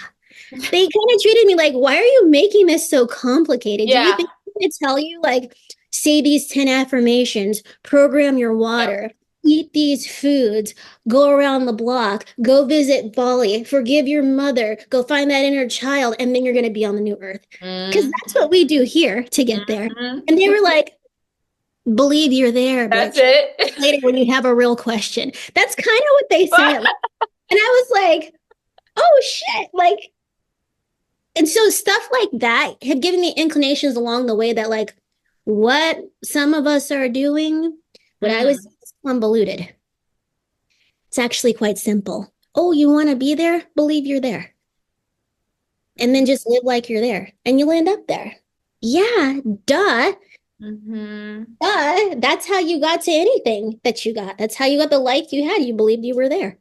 S1: They kind of treated me like, why are you making this so complicated? Do you think I'm going to tell you, like, say these 10 affirmations, program your water, eat these foods, go around the block, go visit Bali, forgive your mother, go find that inner child, and then you're going to be on the new earth? Because that's what we do here to get there. And they were like, believe you're there.
S2: That's it.
S1: Later when you have a real question. That's kind of what they say. And I was like, oh shit. Like, and so stuff like that had given me inclinations along the way that like what some of us are doing, what I was convoluted. It's actually quite simple. Oh, you want to be there? Believe you're there. and then just live like you're there and you'll end up there. Yeah, duh.
S2: Mm-hmm.
S1: That's how you got to anything that you got. That's how you got the life you had. You believed you were there.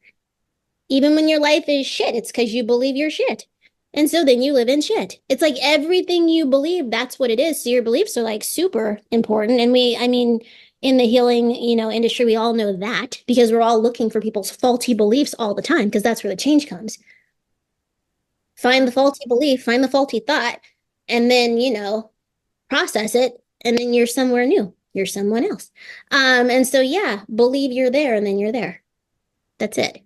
S1: Even when your life is shit, it's because you believe you're shit. And so then you live in shit. It's like everything you believe, that's what it is. So your beliefs are like super important. And I mean, in the healing, industry, we all know that because we're all looking for people's faulty beliefs all the time because that's where the change comes. Find the faulty belief, find the faulty thought, and then, process it. And then you're somewhere new. You're someone else. And so, yeah, believe you're there and then you're there. That's it.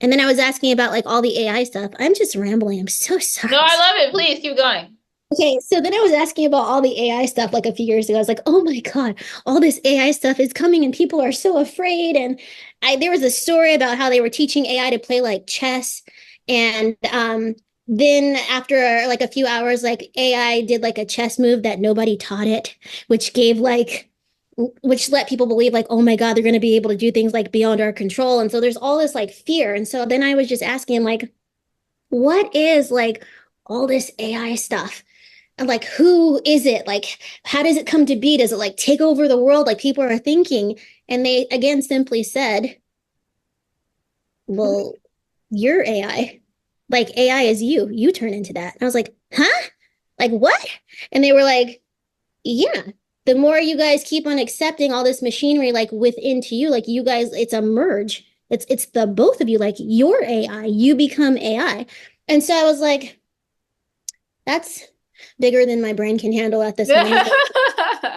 S1: And then I was asking about like all the AI stuff. I'm just rambling. I'm so
S2: No,
S1: sorry.
S2: I love it. Please keep going.
S1: Okay, so then I was asking about all the AI stuff like a few years ago. I was like, "Oh my God, all this AI stuff is coming and people are so afraid." And there was a story about how they were teaching AI to play like chess. And then after like a few hours, like AI did like a chess move that nobody taught it, which gave like which let people believe like, "Oh my God, they're going to be able to do things like beyond our control." And so there's all this like fear. And so then I was just asking like, what is like all this AI stuff? And like, who is it? Like, how does it come to be? Does it like take over the world like people are thinking? And they again simply said, well, you're AI. Like, AI is you. You turn into that. And I was like, huh? Like, what? And they were like, yeah. The more you guys keep on accepting all this machinery like within to you, like you guys, it's a merge. It's the both of you, like you're AI, you become AI. And so I was like, that's bigger than my brain can handle at this moment.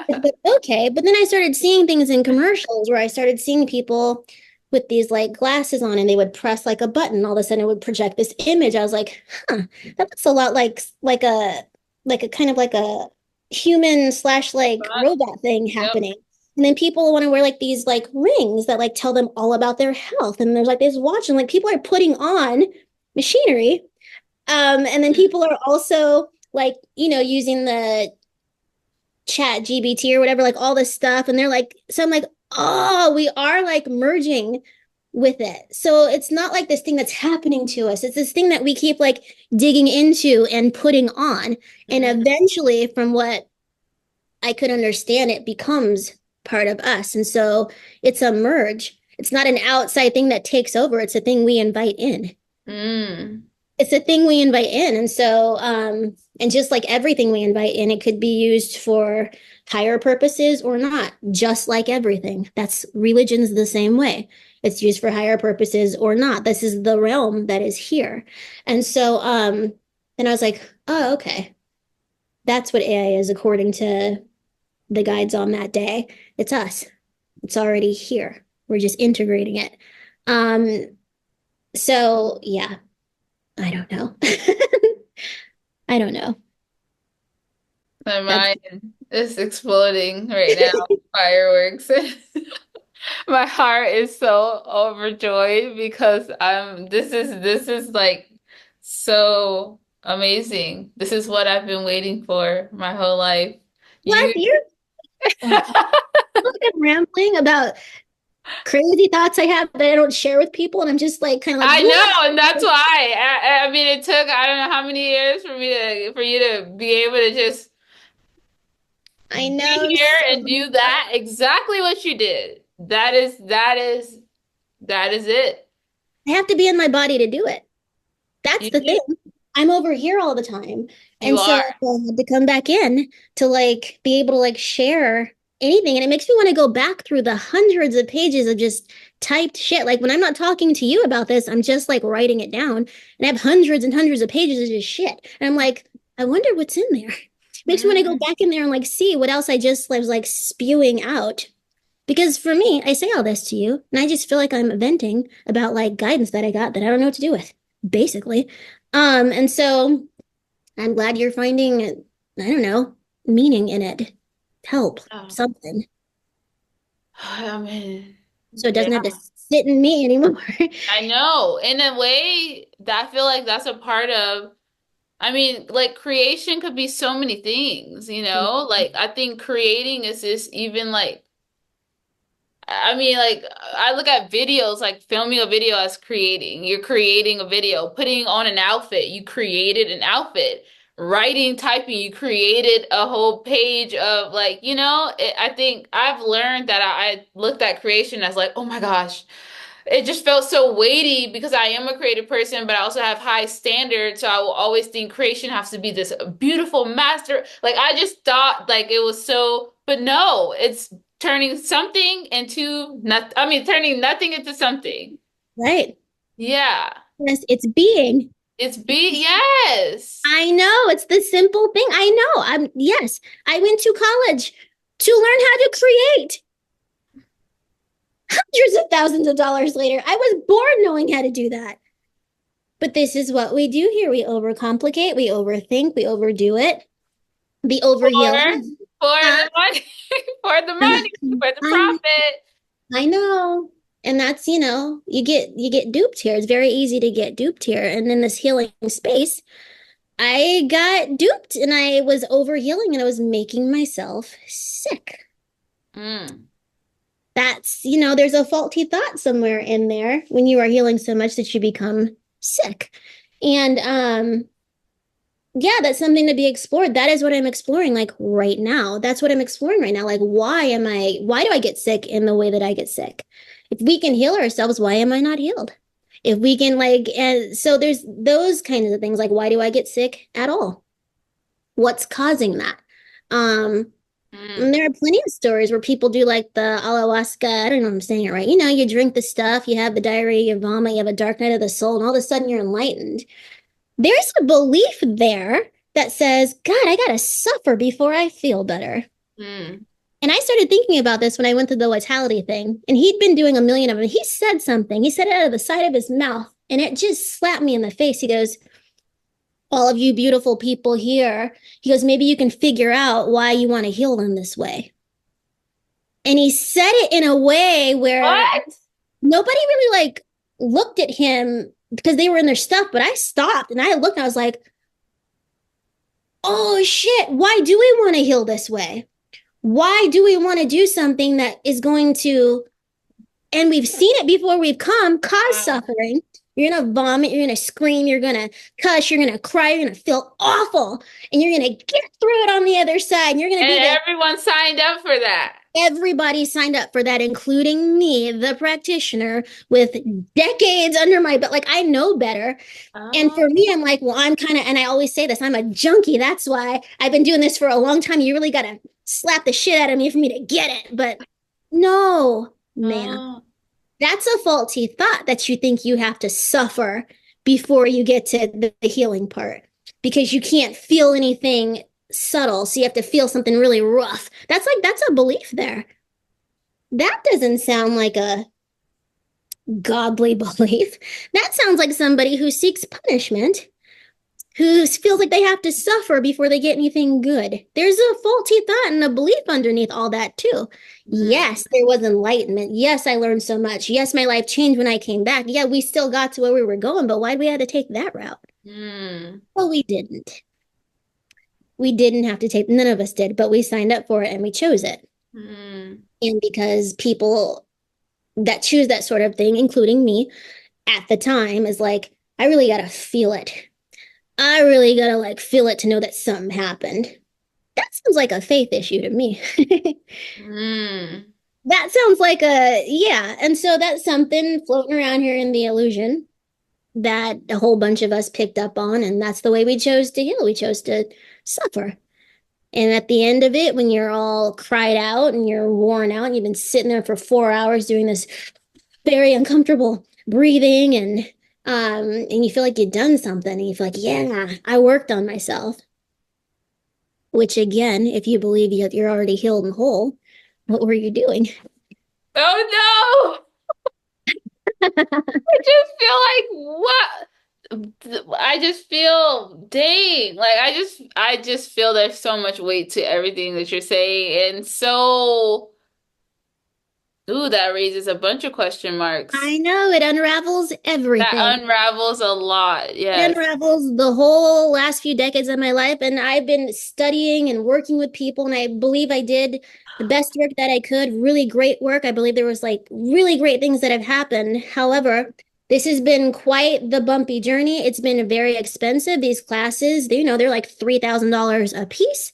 S1: But okay. But then I started seeing things in commercials where I started seeing people with these like glasses on and they would press like a button. All of a sudden it would project this image. I was like, huh, that looks a lot like a kind of like a human slash like robot thing
S2: Yep.
S1: happening. And then people want to wear like these like rings that like tell them all about their health. And there's like this watch and like people are putting on machinery. And then people are also like, using the chat GBT or whatever, like all this stuff. And they're like, so I'm like, oh, we are like merging with it. So it's not like this thing that's happening to us. It's this thing that we keep like digging into and putting on. And
S2: Mhm.
S1: eventually, from what I could understand, it becomes part of us. And so it's a merge. It's not an outside thing that takes over. It's a thing we invite in.
S2: Mm.
S1: It's a thing we invite in. And so, and just like everything we invite in, it could be used for higher purposes or not, just like everything. That's religion's the same way. It's used for higher purposes or not. This is the realm that is here. And so, then I was like, oh, okay. That's what AI is according to the guides on that day. It's us. It's already here. We're just integrating it. Um, so yeah, I don't know. I don't know.
S2: My
S1: That's
S2: mind is exploding right now. Fireworks. My heart is so overjoyed because this is like so amazing. This is what I've been waiting for my whole life.
S1: what
S2: You
S1: you're like I'm rambling about crazy thoughts I have that I don't share with people, and I'm just like kind of like
S2: I
S1: blah.
S2: know, and that's why. I mean, it took I don't know how many years for you to be able to just
S1: I
S2: be
S1: know.
S2: here
S1: So
S2: and do that exactly what you did. That is it.
S1: I have to be in my body to do it. That's
S2: You
S1: the
S2: do.
S1: thing. I'm over here all the time.
S2: You
S1: And so
S2: are.
S1: I had to come back in to like be able to like share anything. And it makes me want to go back through the hundreds of pages of just typed shit. Like when I'm not talking to you about this, I'm just like writing it down and I have hundreds and hundreds of pages of just shit. And I'm like, I wonder what's in there. It makes me want to go
S2: Mm.
S1: back in there and like see what else I just was like spewing out. Because for me, I say all this to you, and I just feel like I'm venting about like guidance that I got that I don't know what to do with, basically. And so I'm glad you're finding, I don't know, meaning in it. Help,
S2: Oh,
S1: something.
S2: I mean,
S1: So it
S2: yeah.
S1: doesn't have to sit in me anymore.
S2: I know. In a way, I feel like that's a part of, I mean, like creation could be so many things, you know? Like I think creating is just even like I mean, like, I look at videos, like filming a video as creating. You're creating a video, putting on an outfit, you created an outfit. Writing, typing, you created a whole page of like, I think I've learned that I looked at creation as like, oh my gosh, it just felt so weighty because I am a creative person, but I also have high standards. So I will always think creation has to be this beautiful master. Like I just thought like it was so, but no, it's turning something into not, I mean, turning nothing into something.
S1: Right.
S2: Yeah.
S1: Yes, it's being.
S2: Yes.
S1: I know it's the simple thing. I know. Yes, I went to college to learn how to create. Hundreds of thousands of dollars later, I was born knowing how to do that. But this is what we do here. We overcomplicate, we overthink, we overdo it. The
S2: For,
S1: overhealing.
S2: for
S1: Huh?
S2: the money, for the money, for the
S1: I,
S2: profit.
S1: I know. And that's, you get duped here. It's very easy to get duped here. And in this healing space, I got duped and I was overhealing and I was making myself sick.
S2: Mm.
S1: There's a faulty thought somewhere in there when you are healing so much that you become sick. And yeah, that's something to be explored. That is what I'm exploring like right now. That's what I'm exploring right now. Like why do I get sick in the way that I get sick? If we can heal ourselves, why am I not healed? If we can and so there's those kinds of things like why do I get sick at all? What's causing that? Um and
S2: Mm.
S1: there are plenty of stories where people do like the ayahuasca. I don't know if I'm saying it right. You drink the stuff, you have the diarrhea, you vomit, you have a dark night of the soul, and all of a sudden you're enlightened. There's a belief there that says, God, I gotta suffer before I feel better.
S2: Mm.
S1: And I started thinking about this when I went to the vitality thing, and he'd been doing a million of them. He said something, he said it out of the side of his mouth, and it just slapped me in the face. He goes, all of you beautiful people here, he goes, maybe you can figure out why you want to heal them this way. And he said it in a way where
S2: What?
S1: nobody really like looked at him because they were in their stuff, but I stopped and I looked and I was like, oh shit, why do we want to heal this way? Why do we want to do something that is going to, and we've seen it before we've cause suffering? You're gonna vomit, you're gonna scream, you're gonna cuss, you're gonna cry, you're gonna feel awful, and you're gonna get through it on the other side. And you're gonna be
S2: And
S1: the
S2: everyone signed up for that.
S1: everybody signed up for that, including me, the practitioner with decades under my belt. Like I know better. And
S2: Oh.
S1: for me, I'm like, well, I'm kind of, and I always say this, I'm a junkie. That's why I've been doing this for a long time. You really got to slap the shit out of me for me to get it. But no, man,
S2: Oh.
S1: that's a faulty thought that you think you have to suffer before you get to the healing part because you can't feel anything subtle. So you have to feel something really rough. That's a belief there. That doesn't sound like a godly belief. That sounds like somebody who seeks punishment, who feels like they have to suffer before they get anything good. There's a faulty thought and a belief underneath all that, too.
S2: Mm.
S1: Yes, there was enlightenment. Yes, I learned so much. Yes, my life changed when I came back. Yeah, we still got to where we were going, but why'd we have to take that route?
S2: Mm.
S1: Well, we didn't. We didn't have to take, none of us did, but we signed up for it and we chose it.
S2: Mm.
S1: And because people that choose that sort of thing, including me at the time, is like, I really got to feel it. I really got to like feel it to know that something happened. That sounds like a faith issue to me.
S2: Mm.
S1: That sounds like yeah. And so that's something floating around here in the illusion that a whole bunch of us picked up on. And that's the way we chose to heal. We chose to suffer. And at the end of it, when you're all cried out and you're worn out and you've been sitting there for 4 hours doing this very uncomfortable breathing and you feel like you've done something and you feel like, yeah, I worked on myself. Which again, if you believe you're already healed and whole, what were you doing?
S2: Oh no! I just feel like what? I just feel dang. Like I just feel there's so much weight to everything that you're saying and so Ooh, that raises a bunch of question marks.
S1: I know it unravels
S2: That
S1: everything.
S2: unravels a lot.
S1: It
S2: Yes.
S1: unravels the whole last few decades of my life. And I've been studying and working with people, and I believe I did the best work that I could. Really great work. I believe there was like really great things that have happened. However, this has been quite the bumpy journey. It's been very expensive. These classes, they're like $3,000 a piece.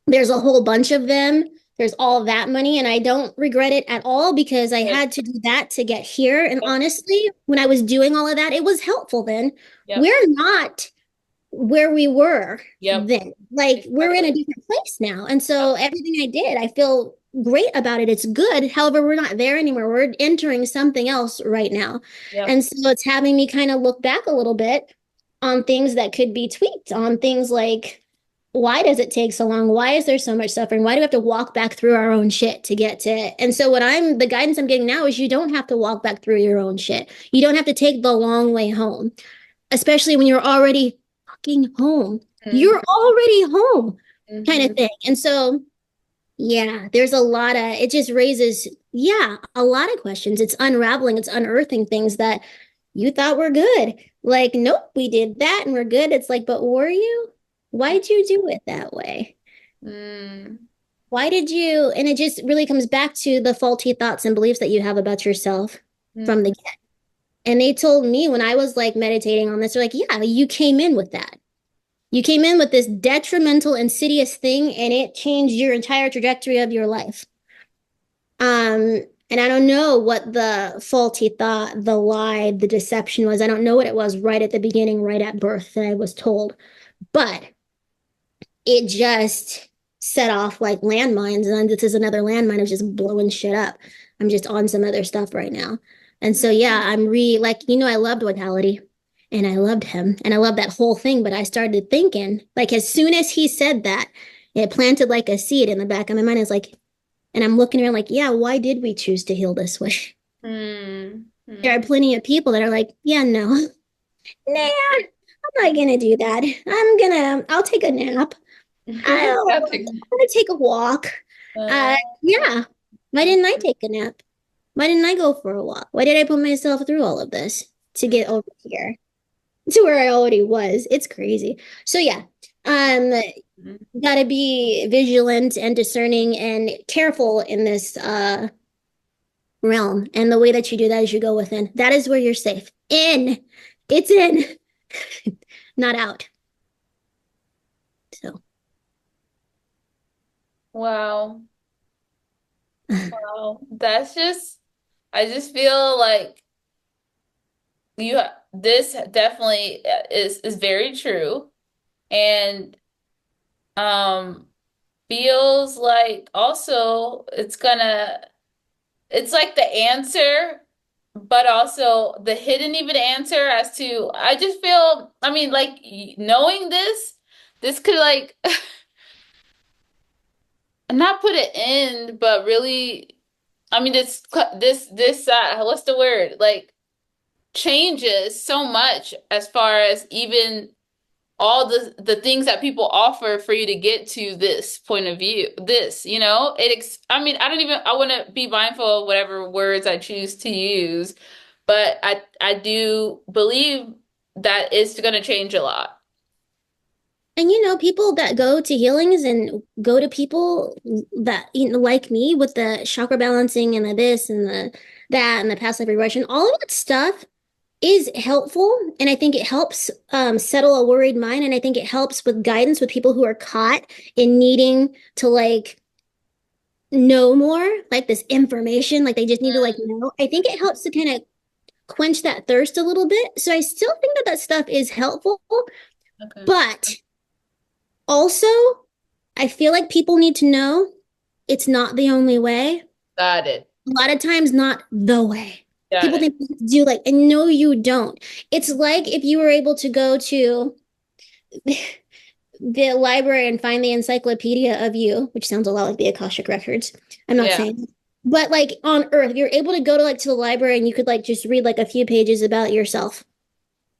S1: There's a whole bunch of them. There's all that money, and I don't regret it at all because I
S2: Good.
S1: had to do that to get here. And
S2: Yep.
S1: honestly, when I was doing all of that, it was helpful then.
S2: Yep.
S1: We're not where we were
S2: Yep.
S1: then. Like we're in a
S2: Exactly.
S1: different place now. And
S2: Yep.
S1: so everything I did, I feel great about it. It's good. However, we're not there anymore. We're entering something else right now.
S2: Yep.
S1: And so it's having me kind of look back a little bit on things that could be tweaked, on things like why does it take so long? Why is there so much suffering? Why do we have to walk back through our own shit to get to it? And so the guidance I'm getting now is you don't have to walk back through your own shit. You don't have to take the long way home, especially when you're already fucking home.
S2: Mhm.
S1: You're already home, kind of
S2: Mhm.
S1: thing. And so, yeah, there's a lot of, it just raises, yeah, a lot of questions. It's unraveling, it's unearthing things that you thought were good. Like, nope, we did that and we're good. It's like, but were you? Why'd you do it that way?
S2: Mm.
S1: Why did you? And it just really comes back to the faulty thoughts and beliefs that you have about yourself from the
S2: Mhm.
S1: get. And they told me when I was like meditating on this, they're like, yeah, you came in with that. You came in with this detrimental, insidious thing, and it changed your entire trajectory of your life. And I don't know what the faulty thought, the lie, the deception was. I don't know what it was right at the beginning, right at birth that I was told. But it just set off like landmines. And this is another landmine of just blowing shit up. I'm just on some other stuff right now. And so, yeah, I loved Vitality and I loved him and I loved that whole thing. But I started thinking, like, as soon as he said that, it planted like a seed in the back of my mind. It's like, and I'm looking around like, yeah, why did we choose to heal this way?
S2: Mhm.
S1: There are
S2: Mhm.
S1: plenty of people that are like, yeah, no, nah, I'm not gonna do that. I'll take a nap. I'm
S2: That's a-
S1: gonna take a walk.
S2: uh,
S1: Yeah. Why didn't I take a nap? Why didn't I go for a walk? Why did I put myself through all of this to get over here to where I already was? It's crazy. So yeah, um,
S2: mhm.
S1: gotta be vigilant and discerning and careful in this realm. And the way that you do that is you go within. That is where you're safe. In. It's in, not out. So
S2: Wow. Wow. That's just, I just feel like this definitely is very true. And um feels like also it's like the answer, but also the hidden even answer as to I just feel, I mean, like knowing this could like not put an end, but really, I mean, this what's the word? Like changes so much as far as even all the things that people offer for you to get to this point of view. This, I mean, I want to be mindful of whatever words I choose to use, but I do believe that it's going to change a lot.
S1: And people that go to healings and go to people that like me with the chakra balancing and the this and the that and the past life regression, all of that stuff is helpful. And I think it helps settle a worried mind. And I think it helps with guidance with people who are caught in needing to like know more, like this information, like they just need to like know. I think it helps to kind of quench that thirst a little bit. So I still think that that stuff is helpful,
S2: Okay.
S1: but also, I feel like people need to know it's not the only way.
S2: Got it.
S1: A lot of times, not the way.
S2: Got
S1: People
S2: it.
S1: think you have to do like, and no, you don't. It's like if you were able to go to the library and find the encyclopedia of you, which sounds a lot like the Akashic records. I'm not
S2: Yeah.
S1: saying, but like on Earth, you're able to go to the library and you could like just read like a few pages about yourself.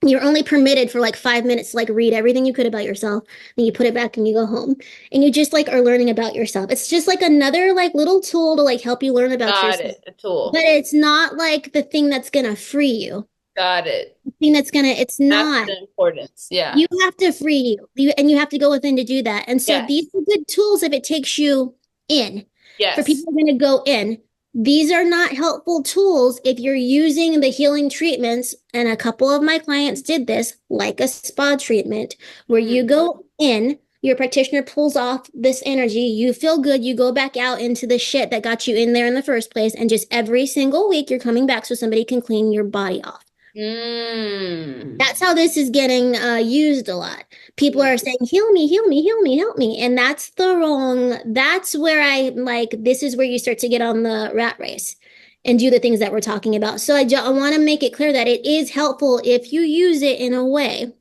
S1: You're only permitted for like 5 minutes to like read everything you could about yourself. Then you put it back and you go home. And you just like are learning about yourself. It's just like another like little tool to like help you learn about
S2: Got
S1: yourself.
S2: it. A tool.
S1: But it's not like the thing that's gonna free you.
S2: Got it.
S1: The thing that's gonna, it's
S2: That's
S1: not.
S2: the importance. Yeah.
S1: You have to free you, and you have to go within to do that. And so these
S2: Yes.
S1: are good tools if it takes you in. For people
S2: Yes.
S1: who are going to go in, these are not helpful tools if you're using the healing treatments. And a couple of my clients did this, like a spa treatment, where you
S2: Mm.
S1: go in, your practitioner pulls off this energy, you feel good, you go back out into the shit that got you in there in the first place, and just every single week you're coming back so somebody can clean your body off.
S2: Mm.
S1: That's how this is getting used a lot. People are saying, heal me, heal me, heal me, help me. And that's the wrong, that's where I like, this is where you start to get on the rat race and do the things that we're talking about. So I want to make it clear that it is helpful if you use it in a way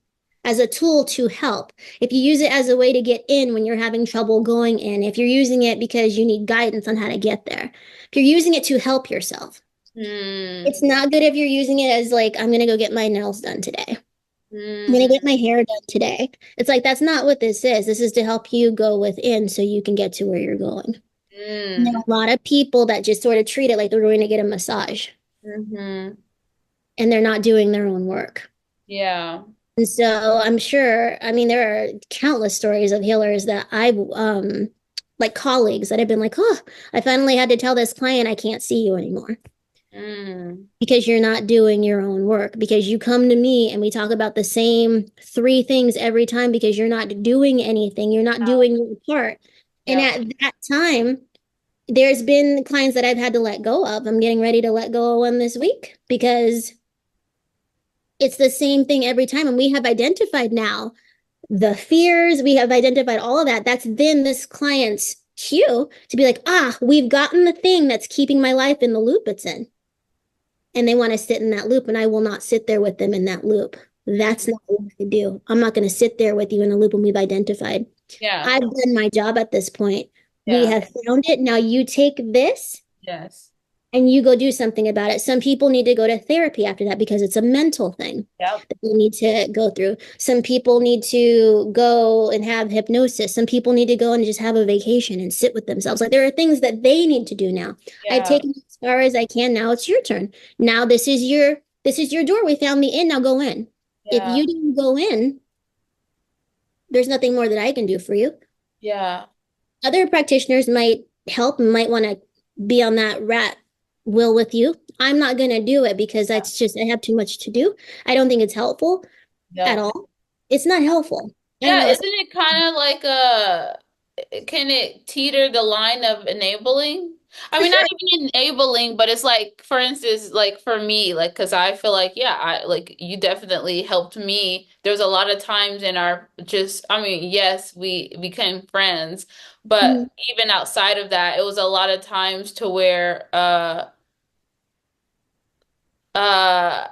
S1: as a tool to help. If you use it as a way to get in when you're having trouble going in, if you're using it because you need guidance on how to get there, if you're using it to help yourself. It's not good if you're using it as like, I'm going to go get my nails done today. I'm going to get my hair done today. It's like, that's not what this is. This is to help you go within so you can get to where you're going. And there are a lot of people that just sort of treat it like they're going to get a massage and they're not doing their own work.
S2: Yeah.
S1: And so I'm sure, I mean, there are countless stories of healers that I've, like colleagues that have been like, oh, I finally had to tell this client I can't see you anymore. Because you're not doing your own work, because you come to me and we talk about the same 3 things every time because you're not doing anything. You're not doing your part. And at that time, there's been clients that I've had to let go of. I'm getting ready to let go of one this week because it's the same thing every time. And we have identified now the fears, we have identified all of that. That's then this client's cue to be like, we've gotten the thing that's keeping my life in the loop it's in. And they want to sit in that loop, and I will not sit there with them in that loop. That's not what I do. I'm not going to sit there with you in a loop when we've identified.
S2: Yeah.
S1: I've done my job at this point.
S2: Yeah.
S1: We have found it. Now you take this
S2: Yes.
S1: and you go do something about it. Some people need to go to therapy after that because it's a mental thing that they need to go through. Some people need to go and have hypnosis. Some people need to go and just have a vacation and sit with themselves. Like there are things that they need to do now. I've taken it as far as I can. Now it's your turn. Now this is your door. We found the in. Now go in. If you didn't go in, there's nothing more that I can do for you.
S2: Yeah.
S1: Other practitioners might help and might want to be on that rat will with you. I'm not going to do it because that's just, I have too much to do. I don't think it's helpful at all. It's not helpful.
S2: Yeah, isn't it kind of like can it teeter the line of enabling? I mean, not even enabling, but it's like, for instance, like for me, like, because I feel like, yeah, like you definitely helped me. There's a lot of times in our I mean, yes, we became friends, but even outside of that, it was a lot of times to where, uh, I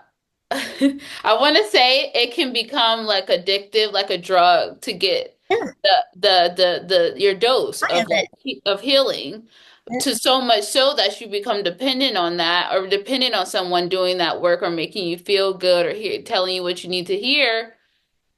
S2: want to say it can become like addictive, like a drug to get the your dose of of healing to so much so that you become dependent on that or dependent on someone doing that work or making you feel good or telling you what you need to hear.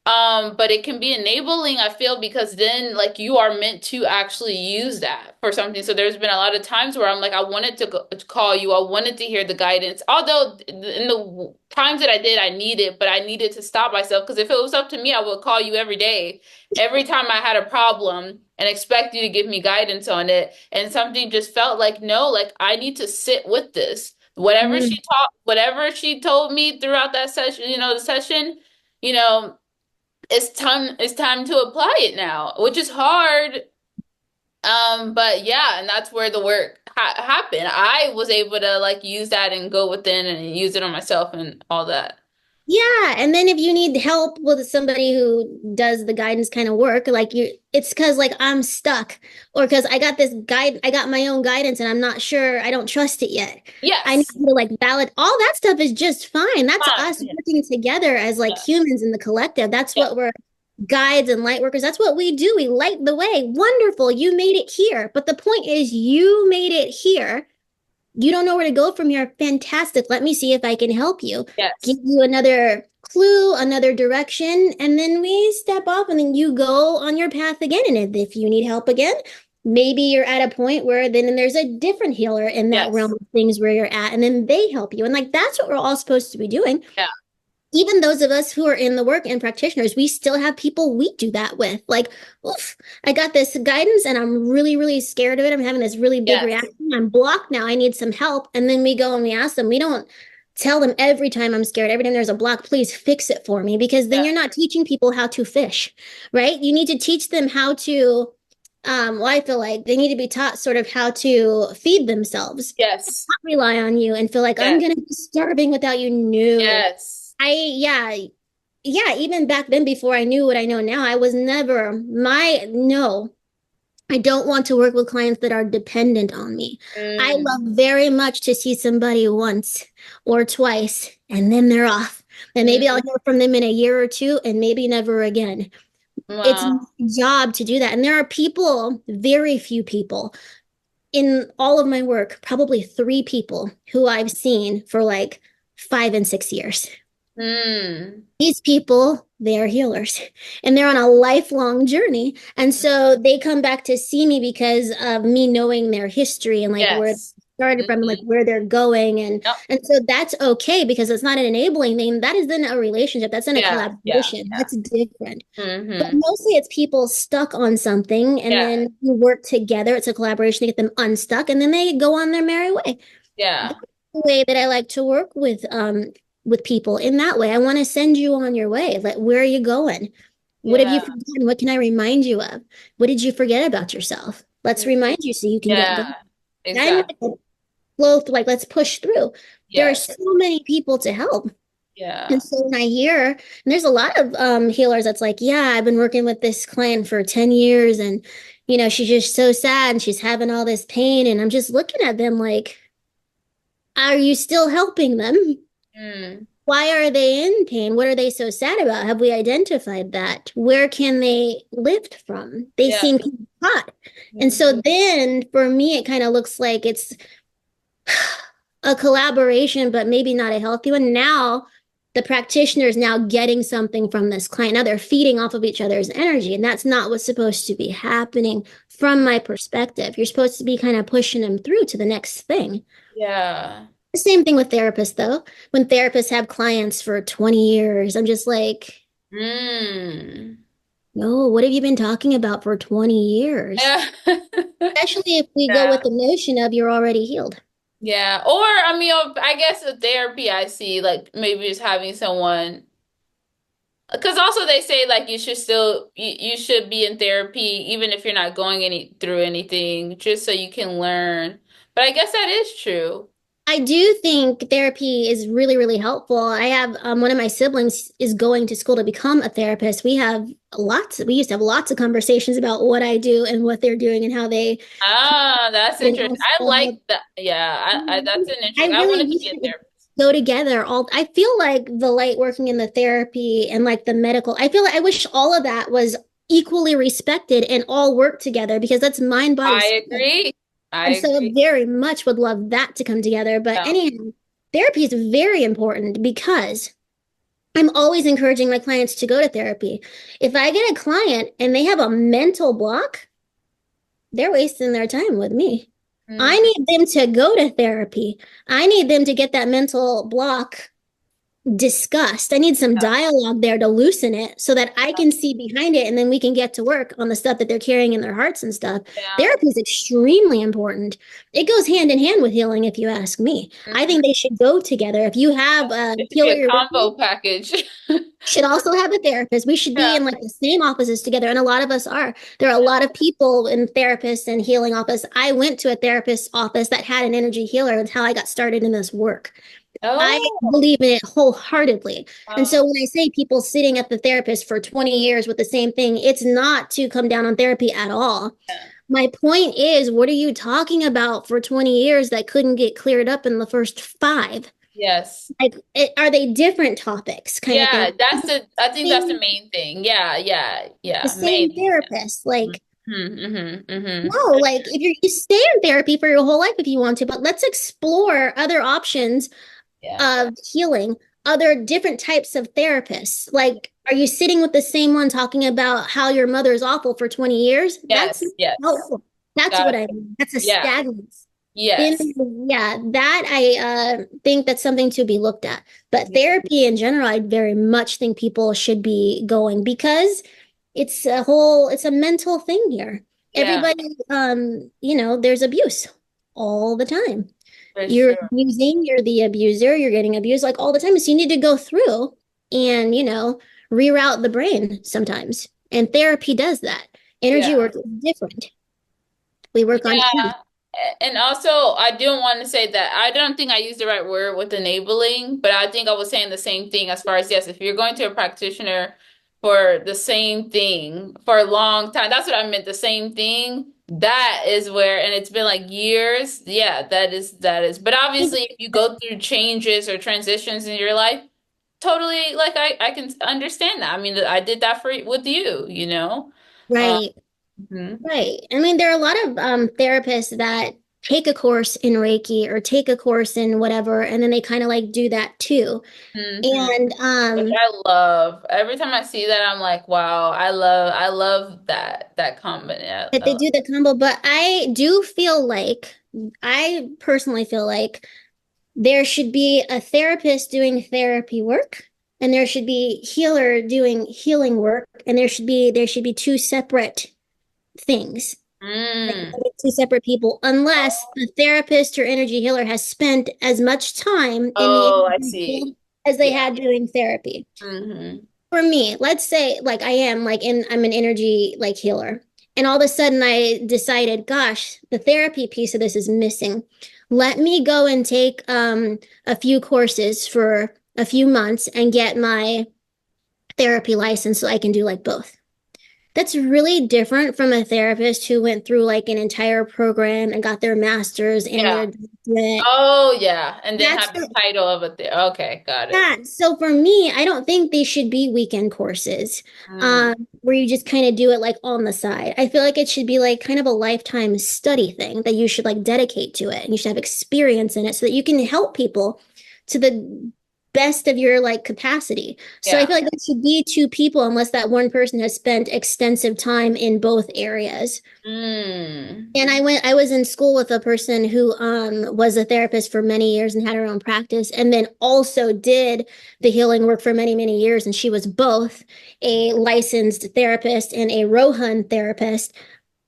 S2: But it can be enabling, I feel, because then like you are meant to actually use that for something. So there's been a lot of times where I'm like, I wanted to call you, I wanted to hear the guidance. Although in the times that I did, I needed, but I needed to stop myself because if it was up to me, I would call you every day, every time I had a problem and expect you to give me guidance on it. And something just felt like, no, like I need to sit with this. Whatever she told me throughout that session, the session, you know, it's time to apply it now, which is hard. But yeah, and that's where the work happened. I was able to like use that and go within and use it on myself and all that.
S1: Yeah, and then if you need help with somebody who does the guidance kind of work, like it's because like I'm stuck, or because I got my own guidance, and I'm not sure, I don't trust it yet. I need
S2: Yes.
S1: to like valid all that stuff is just fine. That's
S2: Fine.
S1: us working together as like humans in the collective. That's what we're guides and light workers. That's what we do. We light the way. Wonderful. You made it here. But the point is, you made it here. You don't know where to go from here. Fantastic. Let me see if I can help you.
S2: Yes.
S1: Give you another clue, another direction, and then we step off and then you go on your path again. And if you need help again, maybe you're at a point where then there's a different healer in that realm
S2: Yes.
S1: of things where you're at, and then they help you. And like that's what we're all supposed to be doing.
S2: Yeah.
S1: Even those of us who are in the work and practitioners, we still have people we do that with. Like, oof, I got this guidance and I'm really, really scared of it. I'm having this really big
S2: Yes.
S1: reaction. I'm blocked now. I need some help. And then we go and we ask them. We don't tell them every time I'm scared, every time there's a block, please fix it for me, because then
S2: Yeah.
S1: you're not teaching people how to fish, right? You need to teach them how to, well, I feel like they need to be taught sort of how to feed themselves,
S2: Yes.
S1: not rely on you and feel like I'm
S2: Yes.
S1: going to be starving without you. No.
S2: Yes.
S1: Yeah, even back then, before I knew what I know now, I was never no. I don't want to work with clients that are dependent on me. I love very much to see somebody once or twice and then they're off. And maybe I'll hear from them in a year or two and maybe never again. It's
S2: Wow.
S1: my job to do that. And there are people, very few people in all of my work, probably 3 people who I've seen for like 5 and 6 years.
S2: Mm.
S1: These people, they are healers and they're on a lifelong journey. And so they come back to see me because of me knowing their history and like where they
S2: Yes.
S1: started from, like where they're going. And
S2: Yep.
S1: and so that's okay because it's not an enabling thing. That is then a relationship. That's in a
S2: Yeah. Yeah.
S1: collaboration. That's different. But
S2: Mm-hmm.
S1: mostly it's people stuck on something and
S2: Yeah.
S1: then you work together. It's a collaboration to get them unstuck and then they go on their merry way.
S2: Yeah.
S1: That's the way that I like to work with people in that way. I want to send you on your way. Like, where are you going? What have
S2: Yeah.
S1: you forgotten? What can I remind you of? What did you forget about yourself? Let's remind you so you can get
S2: Yeah.
S1: going. I'm like
S2: Exactly.
S1: a flow through, like, let's push through. There are
S2: Yes.
S1: so many people to help.
S2: Yeah.
S1: And so when I hear, and there's a lot of healers that's like, yeah, I've been working with this client for 10 years and, she's just so sad and she's having all this pain. And I'm just looking at them like, are you still helping them?
S2: Mm.
S1: Why are they in pain? What are they so sad about? Have we identified that? Where can they lift from? They
S2: Yeah.
S1: seem caught. And so then for me, it kind of looks like it's a collaboration, but maybe not a healthy one. Now, the practitioner is now getting something from this client. Now they're feeding off of each other's energy. And that's not what's supposed to be happening from my perspective. You're supposed to be kind of pushing them through to the next thing.
S2: Yeah.
S1: The same thing with therapists, though. When therapists have clients for 20 years, I'm just like,
S2: Mm.
S1: no, what have you been talking about for 20 years?
S2: Yeah.
S1: Especially if we go
S2: Yeah.
S1: with the notion of you're already healed.
S2: Yeah. Or I mean, I guess with therapy, I see like maybe just having someone, because also they say like you should be in therapy even if you're not going through anything, just so you can learn. But I guess that is true.
S1: I do think therapy is really, really helpful. I have one of my siblings is going to school to become a therapist. We used to have lots of conversations about what I do and what they're doing and how they
S2: Ah, that's
S1: and
S2: interesting. I like
S1: also
S2: that. Yeah, that's an
S1: I
S2: interesting. I
S1: really
S2: wanted to
S1: wish
S2: be a
S1: we could
S2: therapist.
S1: go together. All I feel like the light working in the therapy and like the medical. I feel like I wish all of that was equally respected and all work together because that's mind, body,
S2: I
S1: spirit.
S2: agree. I
S1: And so I
S2: agree.
S1: very much would love that to come together. But
S2: Yeah.
S1: anyhow, therapy is very important because I'm always encouraging my clients to go to therapy. If I get a client and they have a mental block, they're wasting their time with me. I
S2: Mm.
S1: need them to go to therapy. I need them to get that mental block discussed. I need some dialogue there to loosen it so that I can see behind it and then we can get to work on the stuff that they're carrying in their hearts and stuff.
S2: Yeah.
S1: Therapy is extremely important. It goes hand in hand with healing, if you ask me. I think they should go together. If you have a
S2: It should be
S1: healer
S2: a
S1: you're working with,
S2: combo package.
S1: should also have a therapist. We should be
S2: Yeah.
S1: in like the same offices together. And a lot of us are. There are a lot of people in therapists and healing office. I went to a therapist's office that had an energy healer. That's how I got started in this work. I
S2: Oh,
S1: believe in it wholeheartedly. And
S2: wow.
S1: so when I say people sitting at the therapist for 20 years with the same thing, it's not to come down on therapy at all.
S2: Yeah.
S1: My point is, what are you talking about for 20 years that couldn't get cleared up in the first 5?
S2: Yes.
S1: Like, are they different topics kind of
S2: Yeah,
S1: thing?
S2: I think that's the
S1: Same,
S2: main thing. Yeah, yeah,
S1: the
S2: yeah.
S1: same
S2: Main.
S1: therapist. Like,
S2: Mm-hmm, mm-hmm, mm-hmm.
S1: no, like if you stay in therapy for your whole life if you want to, but let's explore other options
S2: Yeah.
S1: of healing, other different types of therapists. Like, are you sitting with the same one talking about how your mother is awful for 20 years? That's
S2: Yes, yes.
S1: helpful. That's what
S2: Got
S1: I
S2: it.
S1: mean. That's a
S2: Yeah.
S1: stagnance. Then,
S2: Yes.
S1: yeah, that I think that's something to be looked at. But therapy in general, I very much think people should be going because it's a mental thing here.
S2: Yeah,
S1: Everybody, there's abuse all the time.
S2: for
S1: You're
S2: sure.
S1: abusing, you're the abuser, you're getting abused like all the time. So you need to go through and, reroute the brain sometimes. And therapy does that. Energy
S2: Yeah.
S1: work is different. We work on
S2: Yeah.
S1: energy.
S2: And also, I do want to say that I don't think I used the right word with enabling, but I think I was saying the same thing as far as, yes, if you're going to a practitioner for the same thing for a long time, that's what I meant, the same thing. That is where, and it's been like years. Yeah, that is. But obviously, if you go through changes or transitions in your life, totally, like I can understand that. I mean, I did that for with you, you know? Um,
S1: Right.
S2: mhm,
S1: Right. I mean, there are a lot of therapists that take a course in Reiki or take a course in whatever, and then they kind of like do that too.
S2: mhm.
S1: And
S2: Which I love. Every time I see that, I'm like, wow, I love that combination.
S1: that they do the combo, but I personally feel like there should be a therapist doing therapy work, and there should be healer doing healing work, and there should be two separate things. Like
S2: Mm.
S1: two separate people, unless the therapist or energy healer has spent as much time in the
S2: Oh, I
S1: energy
S2: see.
S1: field as they
S2: Yeah.
S1: had doing therapy.
S2: Hmm.
S1: For me, let's say like I'm an energy like healer, and all of a sudden I decided, gosh, the therapy piece of this is missing. Let me go and take a few courses for a few months and get my therapy license so I can do like both. That's really different from a therapist who went through like an entire program and got their master's and
S2: Yeah.
S1: their doctorate.
S2: Oh, yeah. And then
S1: That's
S2: have the
S1: the
S2: title of it there. Okay, got it.
S1: Yeah, so for me, I don't think they should be weekend courses,
S2: Mm.
S1: where you just kind of do it like on the side. I feel like it should be like kind of a lifetime study thing that you should like dedicate to it and you should have experience in it so that you can help people to the best of your like capacity. So I
S2: Yeah.
S1: feel like it should be two people unless that one person has spent extensive time in both areas.
S2: Mm.
S1: And I was in school with a person who was a therapist for many years and had her own practice, and then also did the healing work for many, many years. And she was both a licensed therapist and a Rohan therapist.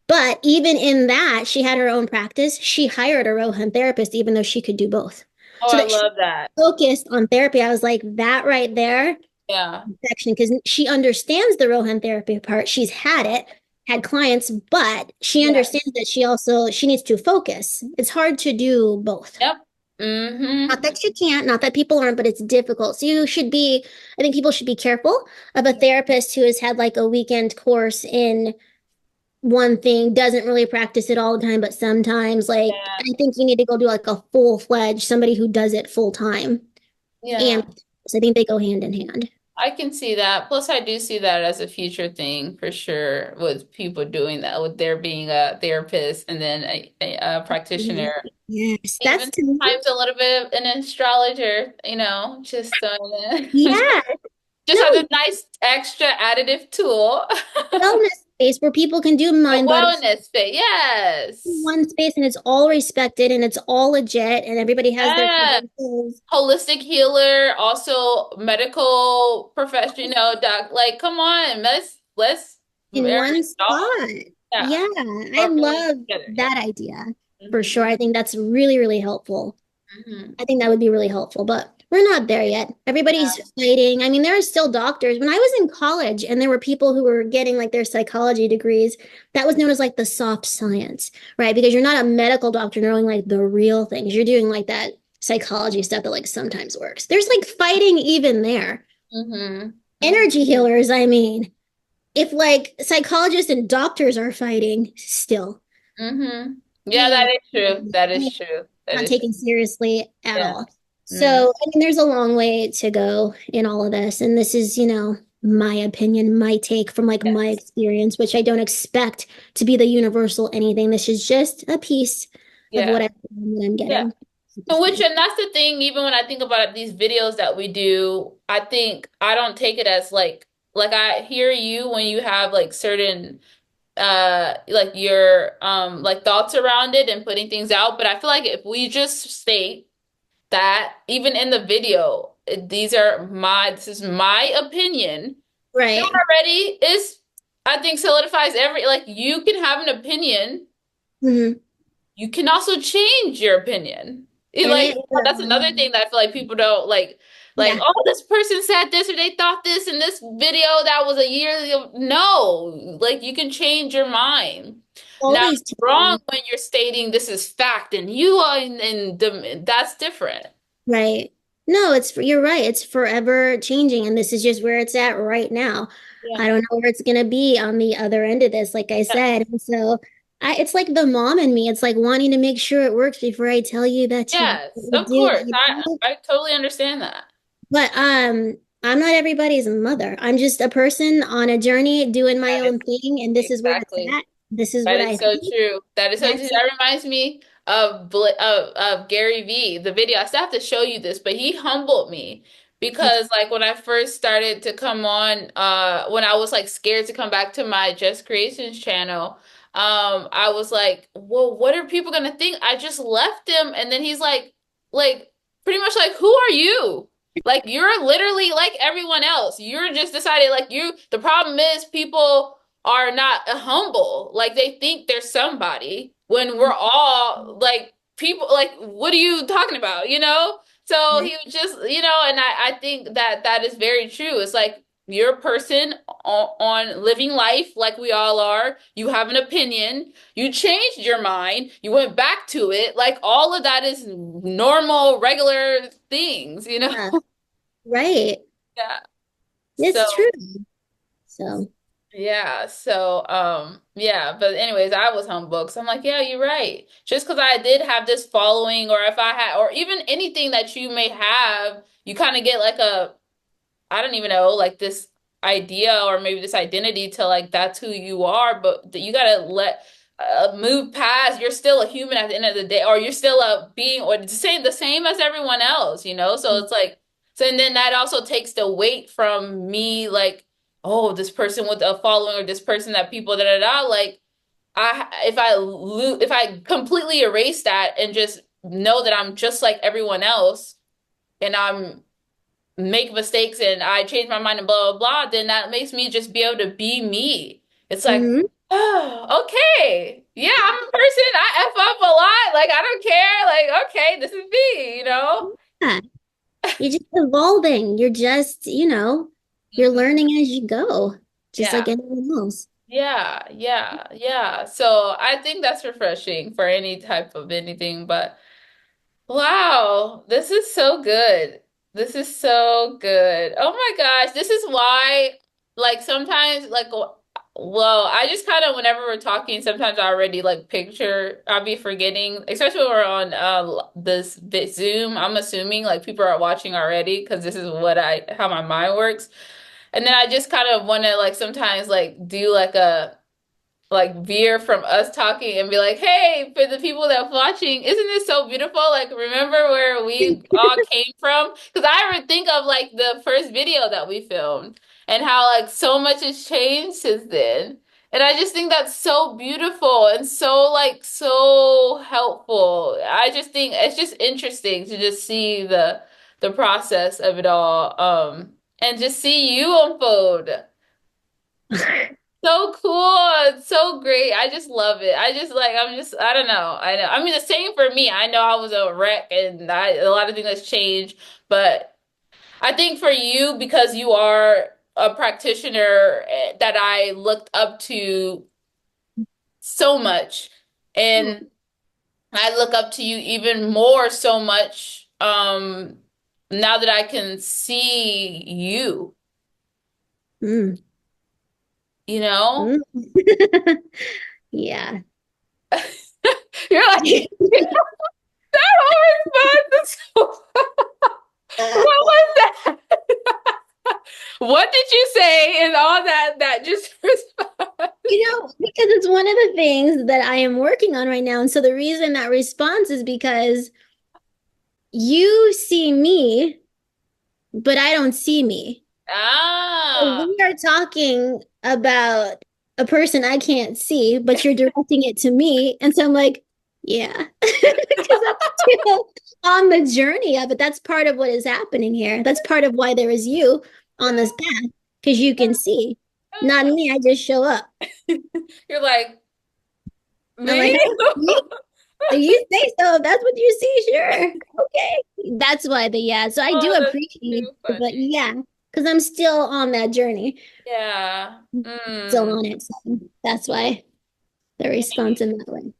S1: But even in that, she had her own practice. She hired a Rohan therapist, even though she could do both.
S2: Oh,
S1: So
S2: I
S1: that she
S2: love that.
S1: focused on therapy. I was like, that right there
S2: Yeah.
S1: section because she understands the Rohan therapy part. She's had it, had clients, but she
S2: Yeah.
S1: understands that she needs to focus. It's hard to do both.
S2: Yep.
S1: Not
S2: Mm-hmm.
S1: that you can't, not that people aren't, but it's difficult. So I think people should be careful of a therapist who has had like a weekend course in one thing, doesn't really practice it all the time, but sometimes like
S2: Yeah.
S1: I think you need to go do like a full-fledged somebody who does it full time.
S2: Yeah.
S1: And so I think they go hand in hand.
S2: I can see that. Plus, I do see that as a future thing for sure, with people doing that, with there being a therapist and then a
S1: Mhm.
S2: practitioner.
S1: Yes, that's
S2: Even
S1: to me.
S2: sometimes a little bit of an astrologer, just
S1: Yeah,
S2: just
S1: no,
S2: as a nice extra additive tool.
S1: wellness space where people can do
S2: A
S1: mind body
S2: wellness fit,
S1: in
S2: yes.
S1: one space and it's all respected and it's all legit and everybody has their
S2: Yeah.
S1: credentials
S2: Holistic healer, also medical profession, doc. Like, come on, let's
S1: in
S2: marry
S1: one
S2: it all.
S1: spot.
S2: Yeah.
S1: Yeah, I
S2: Or bring it
S1: love
S2: together. Yeah.
S1: that idea for
S2: Hmm.
S1: sure. I think that's really, really helpful.
S2: Hmm.
S1: I think that would be really helpful, but we're not there yet. Everybody's
S2: Yeah.
S1: fighting. I mean, there are still doctors. When I was in college and there were people who were getting like their psychology degrees, that was known as like the soft science, right? Because you're not a medical doctor knowing like the real things. You're doing like that psychology stuff that like sometimes works. There's like fighting even there.
S2: Hmm. Hmm.
S1: Energy healers, I mean, if like psychologists and doctors are fighting still,
S2: Hmm. Yeah, that
S1: we
S2: is true. That is true. That
S1: not
S2: is
S1: taken seriously at
S2: yeah.
S1: all.
S2: Mm.
S1: So, I mean, there's a long way to go in all of this. And this is, my opinion, my take from like my
S2: Yes.
S1: experience, which I don't expect to be the universal anything. This is just a piece of
S2: Yeah.
S1: what I'm
S2: Yeah.
S1: getting.
S2: And that's the thing, even when I think about these videos that we do, I think I don't take it as like I hear you when you have like certain like your like thoughts around it and putting things out, but I feel like if we just state that even in the video, this is my opinion, that
S1: Right.
S2: already is, I think, solidifies every, like, you can have an opinion,
S1: Hmm.
S2: you can also change your opinion.
S1: And
S2: Like,
S1: it,
S2: that's another thing that I feel like people don't like,
S1: yeah,
S2: oh, this person said this or they thought this in this video that was a year ago. No, like, you can change your mind. Now,
S1: always
S2: it's wrong
S1: changing.
S2: when you're stating this is fact and you are, and that's different.
S1: Right. No, you're right. It's forever changing, and this is just where it's at right now.
S2: Yeah.
S1: I don't know where it's gonna be on the other end of this, like I
S2: Yeah.
S1: said. And so it's like the mom in me. It's like wanting to make sure it works before I tell you that
S2: Yes,
S1: you
S2: of
S1: do
S2: course.
S1: that you do.
S2: I totally understand that.
S1: But I'm not everybody's mother. I'm just a person on a journey doing my
S2: That is
S1: own thing, and this is where it's
S2: exactly.
S1: at. This is
S2: That
S1: what I
S2: is so
S1: think.
S2: true. That is so true.
S1: That's
S2: That reminds me of Gary V, the video. I still have to show you this, but he humbled me
S1: okay.
S2: because like when I first started to come on, when I was like scared to come back to my Just Creations channel, I was like, well, what are people gonna think? I just left him, and then he's like pretty much like, who are you? Like you're literally like everyone else. You're just decided like you. The problem is people are not humble. Like they think they're somebody when we're all like people like what are you talking about, you know? So he was just, and I think that that is very true. It's like you're a person on living life like we all are. You have an opinion. You changed your mind. You went back to it. Like all of that is normal, regular things, you know?
S1: Yeah, right.
S2: Yeah. So
S1: It's true. So,
S2: yeah, but anyways, I was humbled. So I'm like, yeah, you're right. Just because I did have this following, or if I had, or even anything that you may have, you kind of get like I don't even know, like this idea or maybe this identity to like that's who you are, but you gotta let move past. You're still a human at the end of the day, or you're still a being, or the same as everyone else, you know. So it's like, so and then that also takes the weight from me, like, oh, this person with a following or this person that people da da da. Like, if I completely erase that and just know that I'm just like everyone else, and I'm make mistakes and I change my mind and blah blah blah, then that makes me just be able to be me. It's like,
S1: mhm.
S2: oh, okay. Yeah, I'm a person. I F up a lot. Like I don't care. Like, okay, this is me, you know?
S1: Yeah. You're just evolving. You're just, you're
S2: Mhm.
S1: learning as you go, just
S2: Yeah.
S1: like anyone else.
S2: Yeah, yeah, yeah. So I think that's refreshing for any type of anything, but wow, this is so good. This is so good. Oh my gosh, this is why, like, sometimes, like, well, I just kind of, whenever we're talking, sometimes I already like picture, I'll be forgetting, especially when we're on Zoom. I'm assuming like people are watching already because this is how my mind works. And then I just kind of want to like sometimes like do like veer from us talking and be like, hey, for the people that's watching, isn't this so beautiful? Like, remember where we all came from? Because I ever think of like the first video that we filmed and how like so much has changed since then. And I just think that's so beautiful and so like so helpful. I just think it's just interesting to just see the process of it all. And just see you unfold. So cool. It's so great. I just love it. I don't know. I know. I mean, the same for me. I know I was a wreck and a lot of things has changed, but I think for you, because you are a practitioner that I looked up to so much, and I look up to you even more so much, now that I can see you,
S1: Mm.
S2: you know?
S1: Mm. Yeah.
S2: You're like, oh, what was that? What did you say and all that just response?
S1: Because it's one of the things that I am working on right now. And so the reason that response is because you see me, but I don't see me. So
S2: Ah.
S1: we are talking about a person I can't see, but you're directing it to me. And so I'm like, yeah, because I'm still on the journey of it. That's part of what is happening here. That's part of why there is you on this path, because you can see. Not me, I just show up.
S2: You're like,
S1: I'm
S2: me?
S1: like, you say so. If that's what you see, sure. Okay. That's why yeah. So I do
S2: Oh, that's
S1: appreciate
S2: too
S1: it, but
S2: funny.
S1: yeah, because I'm still on that journey.
S2: Yeah.
S1: Still
S2: Mm.
S1: on it. So that's why the response in that way.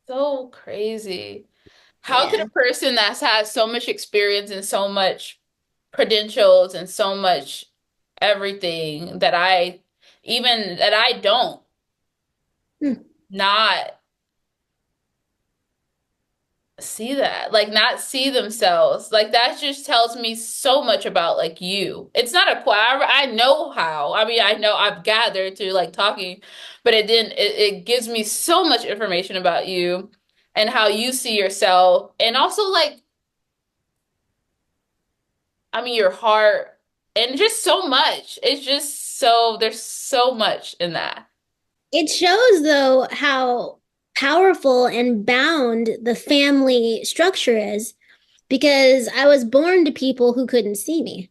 S2: So crazy. How could
S1: Yeah.
S2: a person that's had so much experience and so much credentials and so much everything that even that I don't,
S1: Hmm.
S2: not see that, like not see themselves, like that just tells me so much about like you. It's not a choir. I know how. I mean, I know I've gathered through like talking, but it gives me so much information about you and how you see yourself, and also like I mean your heart and just so much. It's just so there's so much in that.
S1: It shows, though, how powerful and bound the family structure is because I was born to people who couldn't see me.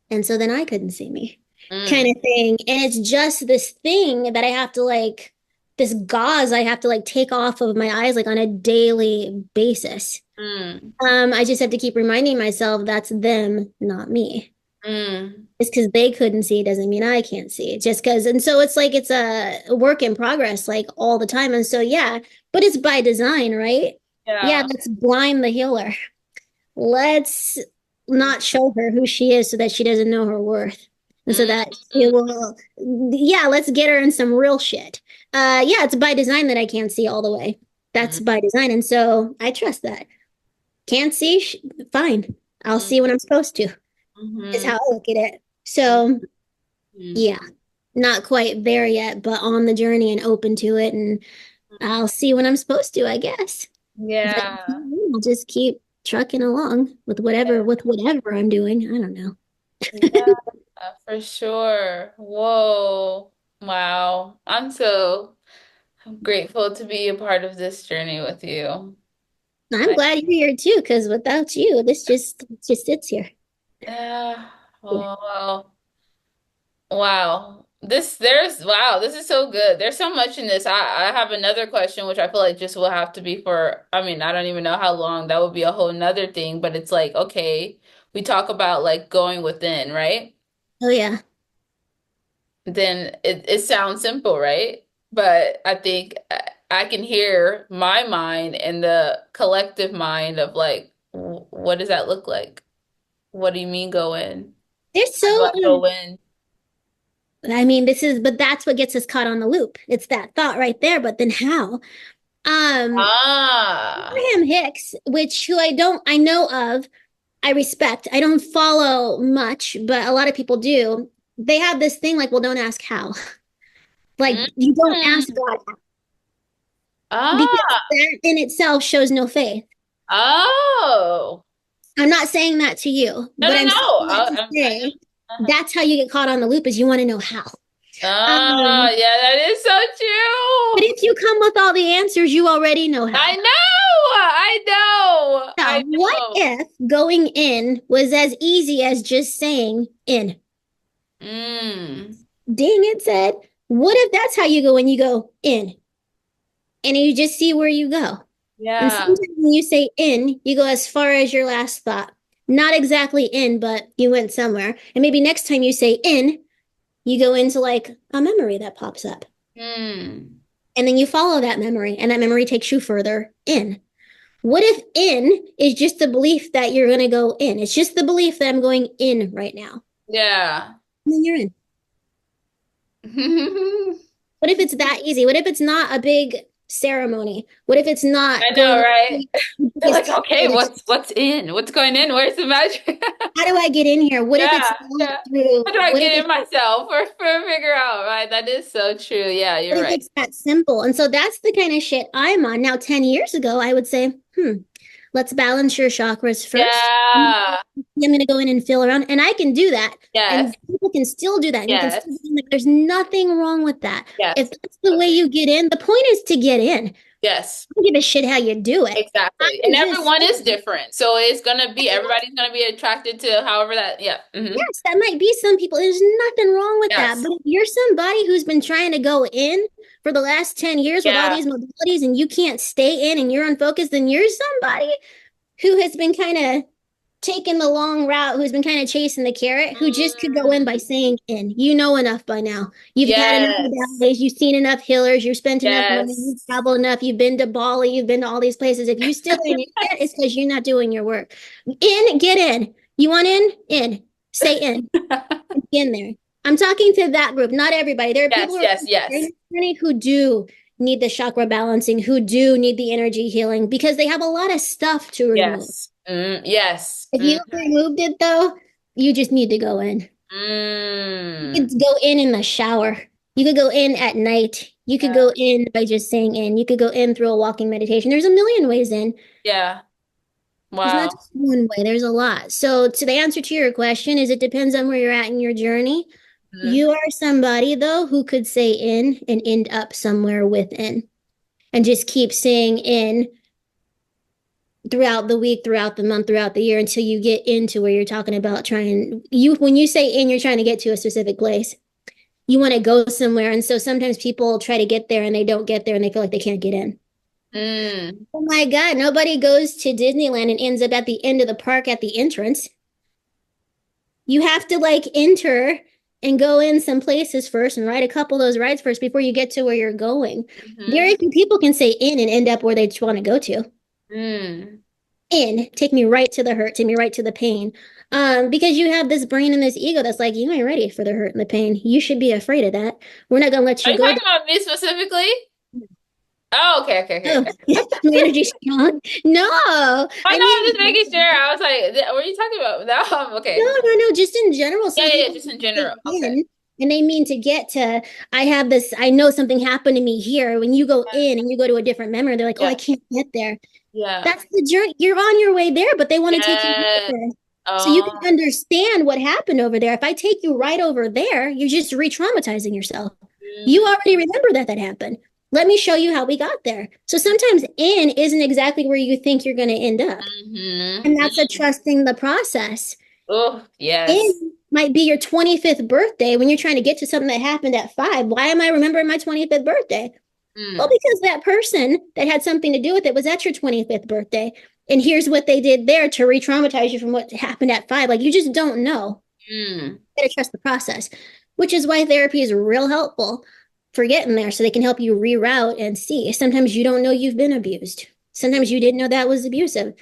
S1: And so then I couldn't see me, kind
S2: Mm,
S1: of thing. And it's just this thing that I have to like, this gauze I have to like take off of my eyes like on a daily basis.
S2: mm,
S1: I just have to keep reminding myself that's them, not me.
S2: mm.
S1: Just because they couldn't see doesn't mean I can't see it. Just because, and so it's like it's a work in progress, like all the time. And so, yeah, but it's by design, right? Yeah,
S2: Yeah.
S1: let's blind the healer. Let's not show her who she is so that she doesn't know her worth. And so
S2: Mm,
S1: that it will, yeah, let's get her in some real shit. Yeah, it's by design that I can't see all the way. That's
S2: mm,
S1: by design. And so I trust that. Can't see? Fine. I'll
S2: mm,
S1: see when I'm supposed to, is
S2: mm,
S1: how I look at it.
S2: mm,
S1: So,
S2: mm.
S1: yeah, not quite there yet, but on the journey and open to it. And I'll see when I'm supposed to, I guess. But
S2: Yeah.
S1: I'll just keep trucking along with whatever I'm doing. I don't know.
S2: Yeah, for sure. Whoa. Wow. I'm grateful to be a part of this journey with you.
S1: I'm
S2: I,
S1: glad you're here too, because without you, this just sits here.
S2: yeah.
S1: Yeah.
S2: Oh, well. Wow. This is so good. There's so much in this. I have another question, which I feel like just will have to be for, I mean, I don't even know how long. That would be a whole nother thing, but it's like, okay, we talk about like going within, right?
S1: Oh yeah.
S2: Then it sounds simple, right? But I think I can hear my mind and the collective mind of like, what does that look like? What do you mean go in?
S1: They're
S2: How do
S1: so
S2: I go in?
S1: I mean, but that's what gets us caught on the loop. It's that thought right there, but then how?
S2: Ah,
S1: Abraham Hicks, which who I know of, I respect. I don't follow much, but a lot of people do. They have this thing like, well, don't ask how. Like you don't
S2: mm,
S1: ask God because
S2: ah,
S1: that in itself shows no faith.
S2: oh.
S1: I'm not saying that to you,
S2: No,
S1: but
S2: no,
S1: I'm
S2: no.
S1: saying that to
S2: I
S1: say
S2: know. Uh-huh.
S1: that's how you get caught on the loop is you want to know how.
S2: Ah,
S1: Um,
S2: yeah, that is so
S1: but
S2: true.
S1: if you come with all the answers, you already know how.
S2: I know. I know.
S1: So
S2: I
S1: what
S2: know.
S1: if going in was as easy as just saying in?
S2: Mm,
S1: Ding, it said. What if that's how you go when you go in and you just see where you go? And
S2: yeah.
S1: sometimes when you say in, you go as far as your last thought. Not exactly in, but you went somewhere. And maybe next time you say in, you go into like a memory that pops up.
S2: Mm.
S1: And then you follow that memory, and that memory takes you further in. What if in is just the belief that you're going to go in? It's just the belief that I'm going in right now.
S2: Yeah.
S1: And then you're in.
S2: I
S1: What if it's that easy? What if it's not a big ceremony? What if it's not going
S2: know,
S1: to
S2: right?
S1: be the
S2: They're
S1: biggest
S2: like,
S1: temple
S2: okay,
S1: that
S2: what's in? What's going in? Where's the magic?
S1: how do I get in here? What if it's
S2: Yeah,
S1: not
S2: yeah.
S1: through,
S2: How do I
S1: what if
S2: get in
S1: it's
S2: myself or figure out, right? That is so true. Yeah,
S1: what
S2: you're
S1: if
S2: right.
S1: it's that simple? And so that's the kind of shit I'm on. Now, 10 years ago, I would say, let's balance your chakras first.
S2: Yeah.
S1: I'm going to go in and feel around, and I can do that.
S2: Yes.
S1: And people can still do that. And you can still,
S2: Yes.
S1: like, there's nothing wrong with that. If
S2: Yes.
S1: that's the way you get in, the point is to get in. I
S2: Yes.
S1: don't give a shit how you do it.
S2: Exactly.
S1: I'm
S2: And
S1: just
S2: everyone is
S1: saying.
S2: different. So it's gonna be everybody's gonna be attracted to however that, yeah.
S1: Yes, that might be some people. There's nothing wrong with that.
S2: Yes.
S1: But if you're somebody who's been trying to go in for the last 10 years with all
S2: Yeah.
S1: these modalities and you can't stay in and you're unfocused, then you're somebody who has been kind of taking the long route, who's been kind of chasing the carrot, who just could go in by
S2: Mm.
S1: saying in. You know enough by now. You've had enough
S2: Yes.
S1: modalities, you've seen enough healers, you've spent enough money, you've
S2: Yes.
S1: traveled enough, you've been to Bali, you've been to all these places. If you still ain't in yet, it's because you're not doing your work. In, get in. You want in? In. Stay in. In there. I'm talking to that group, not everybody. There are
S2: Yes,
S1: people who
S2: yes,
S1: are
S2: yes.
S1: who do need the chakra balancing, who do need the energy healing because they have a lot of stuff to remove.
S2: Yes. Yes.
S1: If you removed it though, you just need to go in. You
S2: Mm.
S1: could go in the shower. You could go in at night. You could
S2: Yeah.
S1: go in by just saying in. You could go in through a walking meditation. There's a million ways in.
S2: Yeah.
S1: There's not
S2: Wow.
S1: just one way, there's a lot. So, to the answer to your question is it depends on where you're at in your journey.
S2: Mhm.
S1: You are somebody, though, who could say in and end up somewhere within and just keep saying in throughout the week, throughout the month, throughout the year until you get into where you're talking about when you say in, you're trying to get to a specific place. You want to go somewhere. And so sometimes people try to get there and they don't get there and they feel like they can't get in.
S2: Mm.
S1: Oh my God, nobody goes to Disneyland and ends up at the end of the park at the entrance. You have to like enter and go in some places first and ride a couple of those rides first before you get to where you're going.
S2: Mhm.
S1: Very few people can say in and end up where they just want to go to.
S2: Mm.
S1: In, take me right to the hurt, take me right to the pain. Because you have this brain and this ego that's like, you ain't ready for the hurt and the pain. You should be afraid of that. We're not gonna let
S2: Are
S1: you
S2: you
S1: go
S2: talking
S1: there.
S2: about me specifically? Oh, okay, okay, okay,
S1: Oh,
S2: okay.
S1: my energy strong. No,
S2: I
S1: I
S2: know, I'm
S1: mean,
S2: just making sure. I was like, what are you talking about? No,
S1: no,
S2: okay.
S1: no, no, just in general,
S2: Yeah,
S1: some
S2: yeah, yeah,
S1: people
S2: just in
S1: say
S2: general. Okay.
S1: in and they mean to get to, I have this, I know something happened to me here. When you go in and you go to a different memory, they're like, oh, I
S2: Yeah,
S1: can't get there.
S2: yeah.
S1: That's the journey. You're on your way there, but they want to take you
S2: Yes.
S1: there. So you can
S2: Oh.
S1: understand what happened over there. If I take you right over there, you're just re-traumatizing yourself. You
S2: Mm.
S1: already remember that happened. Let me show you how we got there. So sometimes in isn't exactly where you think you're going to end up.
S2: Mm-hmm.
S1: And that's a
S2: Mm.
S1: trusting the process.
S2: Oh, yes.
S1: In might be your 25th birthday when you're trying to get to something that happened at 5. Why am I remembering my 25th birthday? Well,
S2: Mm.
S1: because that person that had something to do with it was at your 25th birthday. And here's what they did there to re traumatize you from what happened at 5. Like, you just don't know.
S2: Mm.
S1: You gotta trust the process, which is why therapy is real helpful for getting there so they can help you reroute and see. Sometimes you don't know you've been abused. Sometimes you didn't know that was abusive.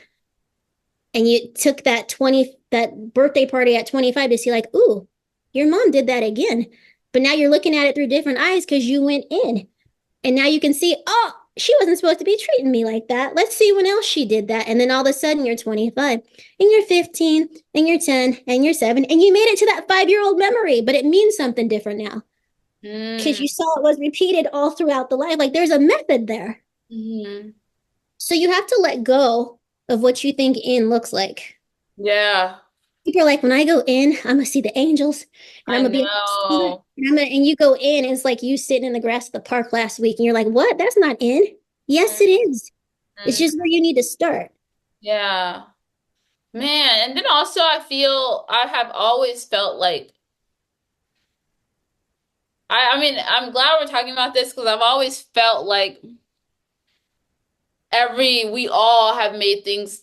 S1: And you took that birthday party at 25 to see, like, ooh, your mom did that again. But now you're looking at it through different eyes because you went in. And now you can see, oh, she wasn't supposed to be treating me like that. Let's see when else she did that. And then all of a sudden you're 25 and you're 15 and you're 10 and you're 7 and you made it to that 5-year-old memory, but it means something different now because
S2: Mm.
S1: you saw it was repeated all throughout the life. Like there's a method there.
S2: Mm-hmm.
S1: So you have to let go of what you think in looks like.
S2: Yeah,
S1: People are like, when I go in, I'm gonna see the angels and I'm
S2: I
S1: gonna be and
S2: know.
S1: and you go in, and it's like you sitting in the grass at the park last week, and you're like, what? That's not in. Yes, it is. It's
S2: Mm-hmm.
S1: just where you need to start.
S2: Yeah. Man, and then also I feel I have always felt like I mean, I'm glad we're talking about this because I've always felt like we all have made things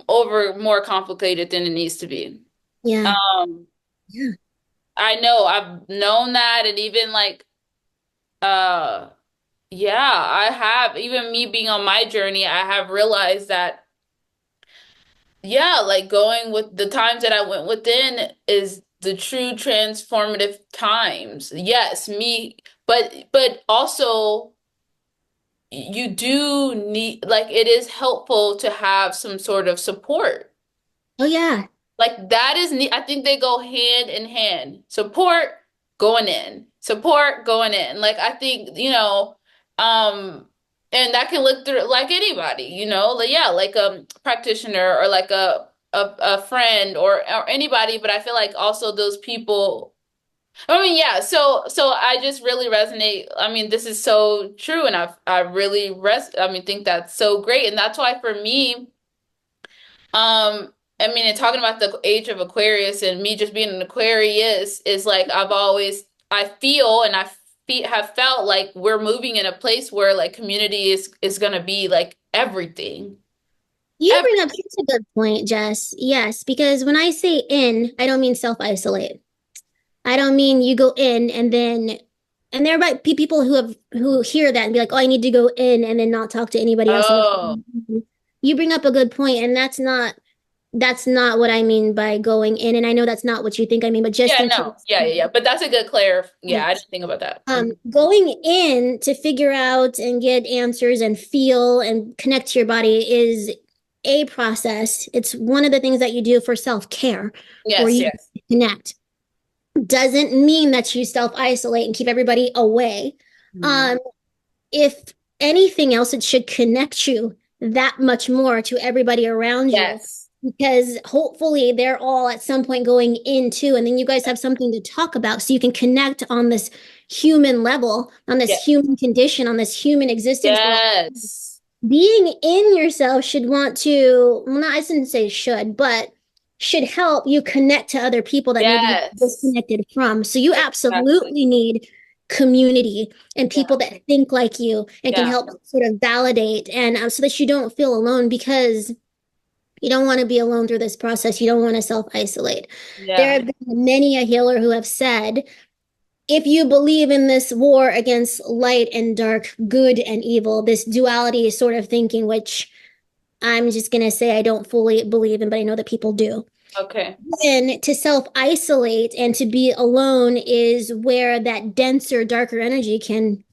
S2: over more complicated than it needs to be.
S1: Yeah.
S2: Um,
S1: Yeah.
S2: I know I've known that and even like uh yeah, I have even me being on my journey, I have realized that yeah, like going with the times that I went within is the true transformative times. Yes, me, but also you do need like it is helpful to have some sort of support.
S1: Oh, yeah.
S2: Like that is ne I think they go hand in hand. Support going in, support going in. Like I think, um And that can look through like anybody, like, yeah, like a practitioner or like a friend or anybody. But I feel like also those people. I mean, yeah. So I just really resonate. I mean, this is so true, and I really I mean, think that's so great, and that's why for me, I mean, and talking about the age of Aquarius and me just being an Aquarius is like I feel and have felt like we're moving in a place where like community is gonna be like everything.
S1: You
S2: Every,
S1: bring up such a good point, Jess. Yes, because when I say in, I don't mean self-isolate. I don't mean you go in and there might be people who hear that and be like, "Oh, I need to go in and then not talk to anybody else."
S2: oh,
S1: You bring up a good point, and that's not what I mean by going in. And I know that's not what you think I mean, but just
S2: yeah,
S1: in
S2: no,
S1: case.
S2: yeah. But that's a good Yeah, I
S1: Yes.
S2: didn't think about that. Mhm.
S1: Going in to figure out and get answers and feel and connect to your body is a process. It's one of the things that you do for self-care, for
S2: Yes,
S1: you
S2: yes.
S1: to connect. Doesn't mean that you self-isolate and keep everybody away.
S2: Mhm.
S1: Um, if anything else, it should connect you that much more to everybody around you
S2: Yes.
S1: because hopefully they're all at some point going into, and then you guys have something to talk about so you can connect on this human level, on this
S2: Yeah.
S1: human condition, on this human existence. Well,
S2: Yes.
S1: being in yourself should want to, well, not, I shouldn't say should, but should help you connect to other people that maybe you're
S2: Yes.
S1: disconnected from. So you
S2: Exactly.
S1: absolutely need community and
S2: Yeah.
S1: people that think like you and can
S2: Yeah.
S1: help sort of validate and so that you don't feel alone because you don't want to be alone through this process. You don't want to self-isolate. There
S2: Yeah.
S1: have been many a healer who have said, if you believe in this war against light and dark, good and evil, this duality sort of thinking, which I'm just going to say I don't fully believe in, but I know that people do.
S2: Okay.
S1: And to self isolate and to be alone is where that denser, darker energy can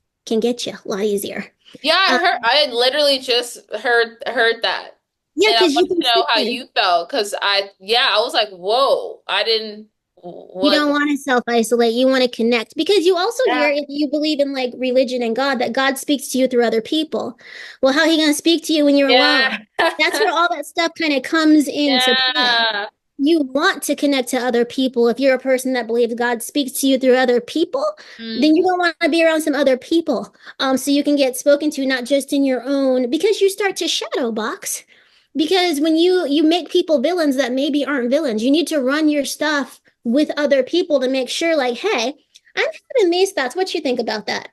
S1: get you a lot easier.
S2: Yeah,
S1: Um,
S2: I literally just heard that.
S1: yeah,
S2: And I
S1: because you
S2: want
S1: can
S2: to know how
S1: see
S2: you felt because I was like, whoa, I didn't
S1: you
S2: what
S1: don't want to self isolate. You want to connect because you also
S2: yeah.
S1: hear if you believe in like religion and God that God speaks to you through other people. Well, how are he going to speak to you when you're
S2: Yeah.
S1: alone? That's where all that stuff kind of comes into play.
S2: Yeah.
S1: You want to connect to other people. If you're a person that believes God speaks to you through other people, then you
S2: Mhm.
S1: don't want to be around some other people. So you can get spoken to not just in your own, because you start to shadow box. Because when you make people villains that maybe aren't villains, you need to run your stuff with other people to make sure, like, hey, I'm having these thoughts. What you think about that?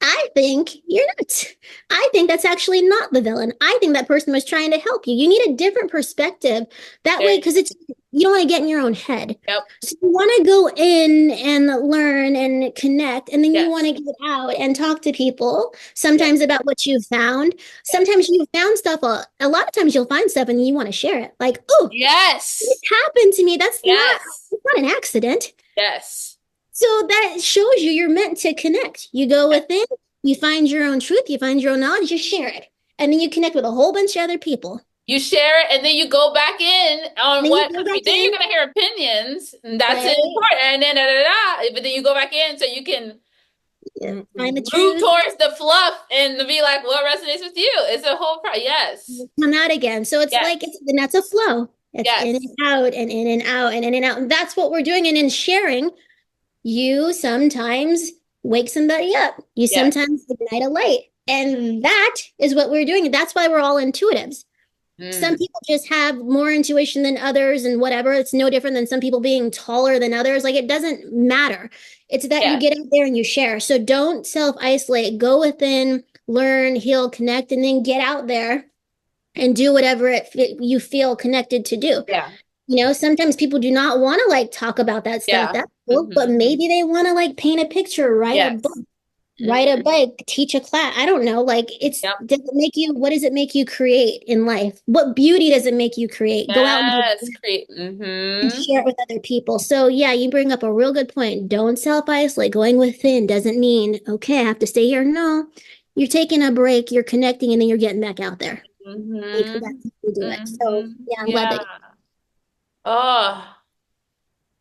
S1: I think you're nuts. I think that's actually not the villain. I think that person was trying to help you. You need a different perspective that way
S2: Okay.
S1: because it's you don't want to get in your own head.
S2: Yep.
S1: So you want to go in and learn and connect, and then you want
S2: Yes.
S1: to get out and talk to people
S2: Yes.
S1: sometimes about what you've found.
S2: Yes.
S1: Sometimes you found stuff, a lot of times you'll find stuff and you want to share it. Like, oh, this
S2: Yes.
S1: happened to me.
S2: Yes.
S1: It's not an accident.
S2: Yes.
S1: So that shows you're meant to connect. You go
S2: Yes.
S1: within, you find your own truth, you find your own knowledge, you share it. And then you connect with a whole bunch of other people.
S2: You share it and then you go back in on
S1: Then you
S2: what
S1: go
S2: I mean,
S1: back
S2: then you're
S1: in,
S2: gonna hear opinions, and that's
S1: right?
S2: important. And then da, da, da, but then you go back in so you can
S1: Find the
S2: move
S1: truth,
S2: towards the fluff and to be like, what resonates with you? It's a whole yes.
S1: come out again. So it's like
S2: Yes.
S1: and that's a flow. It's in
S2: Yes.
S1: and out and in and out and in and out. And that's what we're doing. And in sharing, you sometimes wake somebody up. You
S2: Yes.
S1: sometimes ignite a light. And that is what we're doing. That's why we're all intuitives. Some
S2: Mm.
S1: people just have more intuition than others and whatever. It's no different than some people being taller than others. Like it doesn't matter. It's that you
S2: Yes.
S1: get out there and you share. So don't self isolate. Go within, learn, heal, connect, and then get out there and do whatever you feel connected to do.
S2: Yeah.
S1: Sometimes people do not want to like talk about that stuff.
S2: Yeah.
S1: That's cool, but
S2: Hmm.
S1: maybe they want to like paint a picture, write a book,
S2: Yes.
S1: ride a
S2: Hmm.
S1: bike, teach a class. I don't know. Like
S2: Yep.
S1: what does it make you create in life? What beauty does it make you create? Go out and do
S2: Yes.
S1: it
S2: Create.
S1: and
S2: Hmm.
S1: share it with other people. So yeah, you bring up a real good point. Don't self-isolate. Going within doesn't mean, okay, I have to stay here. No, you're taking a break, you're connecting, and then you're getting back out there. You come back
S2: Hmm.
S1: to do it. So
S2: Hmm.
S1: yeah, I'm glad that you
S2: Yeah. Oh,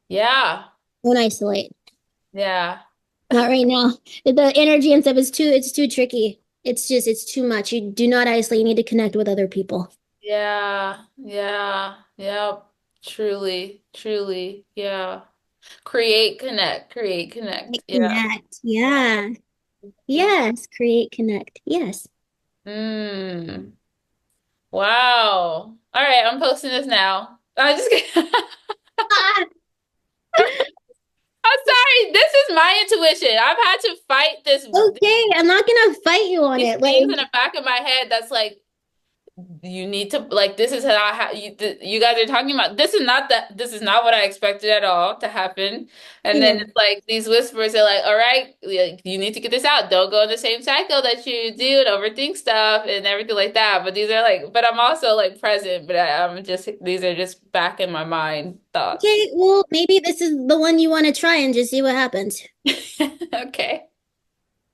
S2: yeah.
S1: don't isolate.
S2: Yeah.
S1: Not right now. The energy and stuff is too it's too tricky. it's too much. You do not isolate. You need to connect with other people.
S2: Yeah, yeah, yep. Truly, truly, yeah. Create, connect, create, connect. Yeah.
S1: Connect. Yeah. Yes. Create, connect. Yes.
S2: Mm. Wow. All right, I'm posting this now. I just kidding.
S1: Ah,
S2: I'm sorry. This is my intuition. I've had to fight
S1: okay. I'm not gonna fight you on
S2: these
S1: it.
S2: things in
S1: Like,
S2: the back of my head that's like you need to like this is how you guys are talking about this is not what I expected at all to happen. And then
S1: yeah.
S2: it's like these whispers are like, all right, like, you need to get this out. Don't go in the same cycle that you do and overthink stuff and everything like that. But these are like, but I'm also like present, but I'm just these are just back in my mind thoughts.
S1: Okay. Well, maybe this is the one you want to try and just see what happens.
S2: Okay.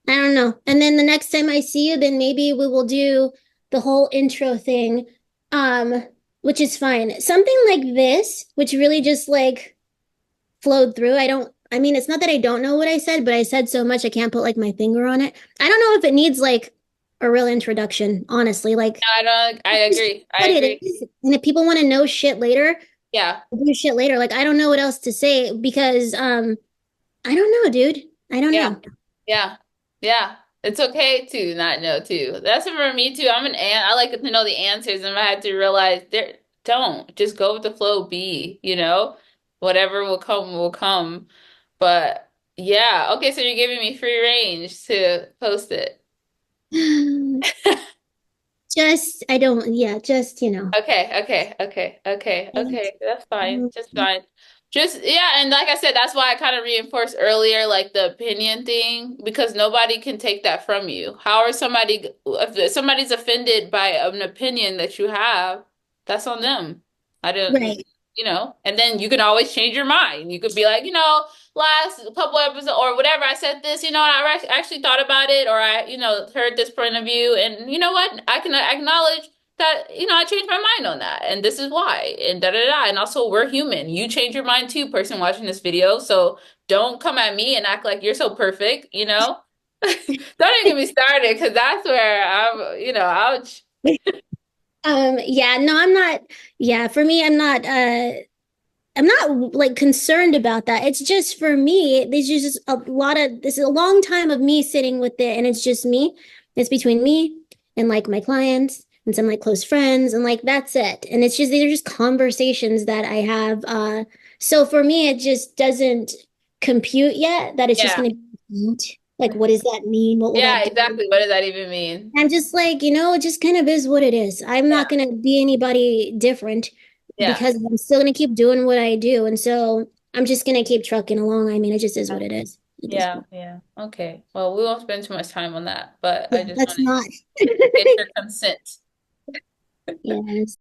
S1: I don't know. And then the next time I see you, then maybe we will do the whole intro thing, um, which is fine. Something like this, which really just like flowed through. I mean, it's not that I don't know what I said, but I said so much I can't put like my finger on it. I don't know if it needs like a real introduction, honestly. Like,
S2: I don't I
S1: it's
S2: agree. I
S1: what it
S2: agree.
S1: is. And if people want to know shit later,
S2: Yeah.
S1: we'll do shit later. Like, I don't know what else to say because I don't know, dude. I don't
S2: Yeah.
S1: know.
S2: Yeah. Yeah. It's okay to not know too. That's for me too. I'm an ant. I like to know the answers and I had to realize there don't just go with the flow, whatever will come will come. But yeah, okay, so you're giving me free range to post it.
S1: Just, I don't, yeah, just, you know.
S2: Okay, okay, okay, okay,
S1: Just,
S2: okay. That's fine.
S1: mm,
S2: Just fine. Just yeah, and like I said, that's why I kind of reinforced earlier, like the opinion thing, because nobody can take that from you. How are somebody if somebody's offended by an opinion that you have, that's on them. I don't,
S1: right.
S2: and then you can always change your mind. You could be like, last couple episodes or whatever, I said this, actually thought about it, or heard this point of view, and you know what? I can acknowledge that I changed my mind on that and this is why and da da da and also we're human. You change your mind too, person watching this video, so don't come at me and act like you're so perfect. Don't even get me started because that's where ouch.
S1: Yeah, no, I'm not, yeah, for me, I'm not like concerned about that. It's just for me, there's just this is a long time of me sitting with it, and it's just me. It's between me and like my clients and some like close friends, and like that's it. And it's just these are just conversations that I have. So for me, it just doesn't compute yet that it's just
S2: Yeah,
S1: gonna be like, what does that mean? What will
S2: yeah,
S1: that do?
S2: exactly. What does that even mean?
S1: I'm just like, it just kind of is what it is. I'm
S2: Yeah,
S1: not gonna be anybody different
S2: yeah,
S1: because I'm still gonna keep doing what I do. And so I'm just gonna keep trucking along. I mean, it just is what it is at this
S2: yeah,
S1: point.
S2: yeah. Okay, well, we won't spend too much time on that, but I
S1: Yeah,
S2: just
S1: that's
S2: want to
S1: not.
S2: get your consent.
S1: Yes.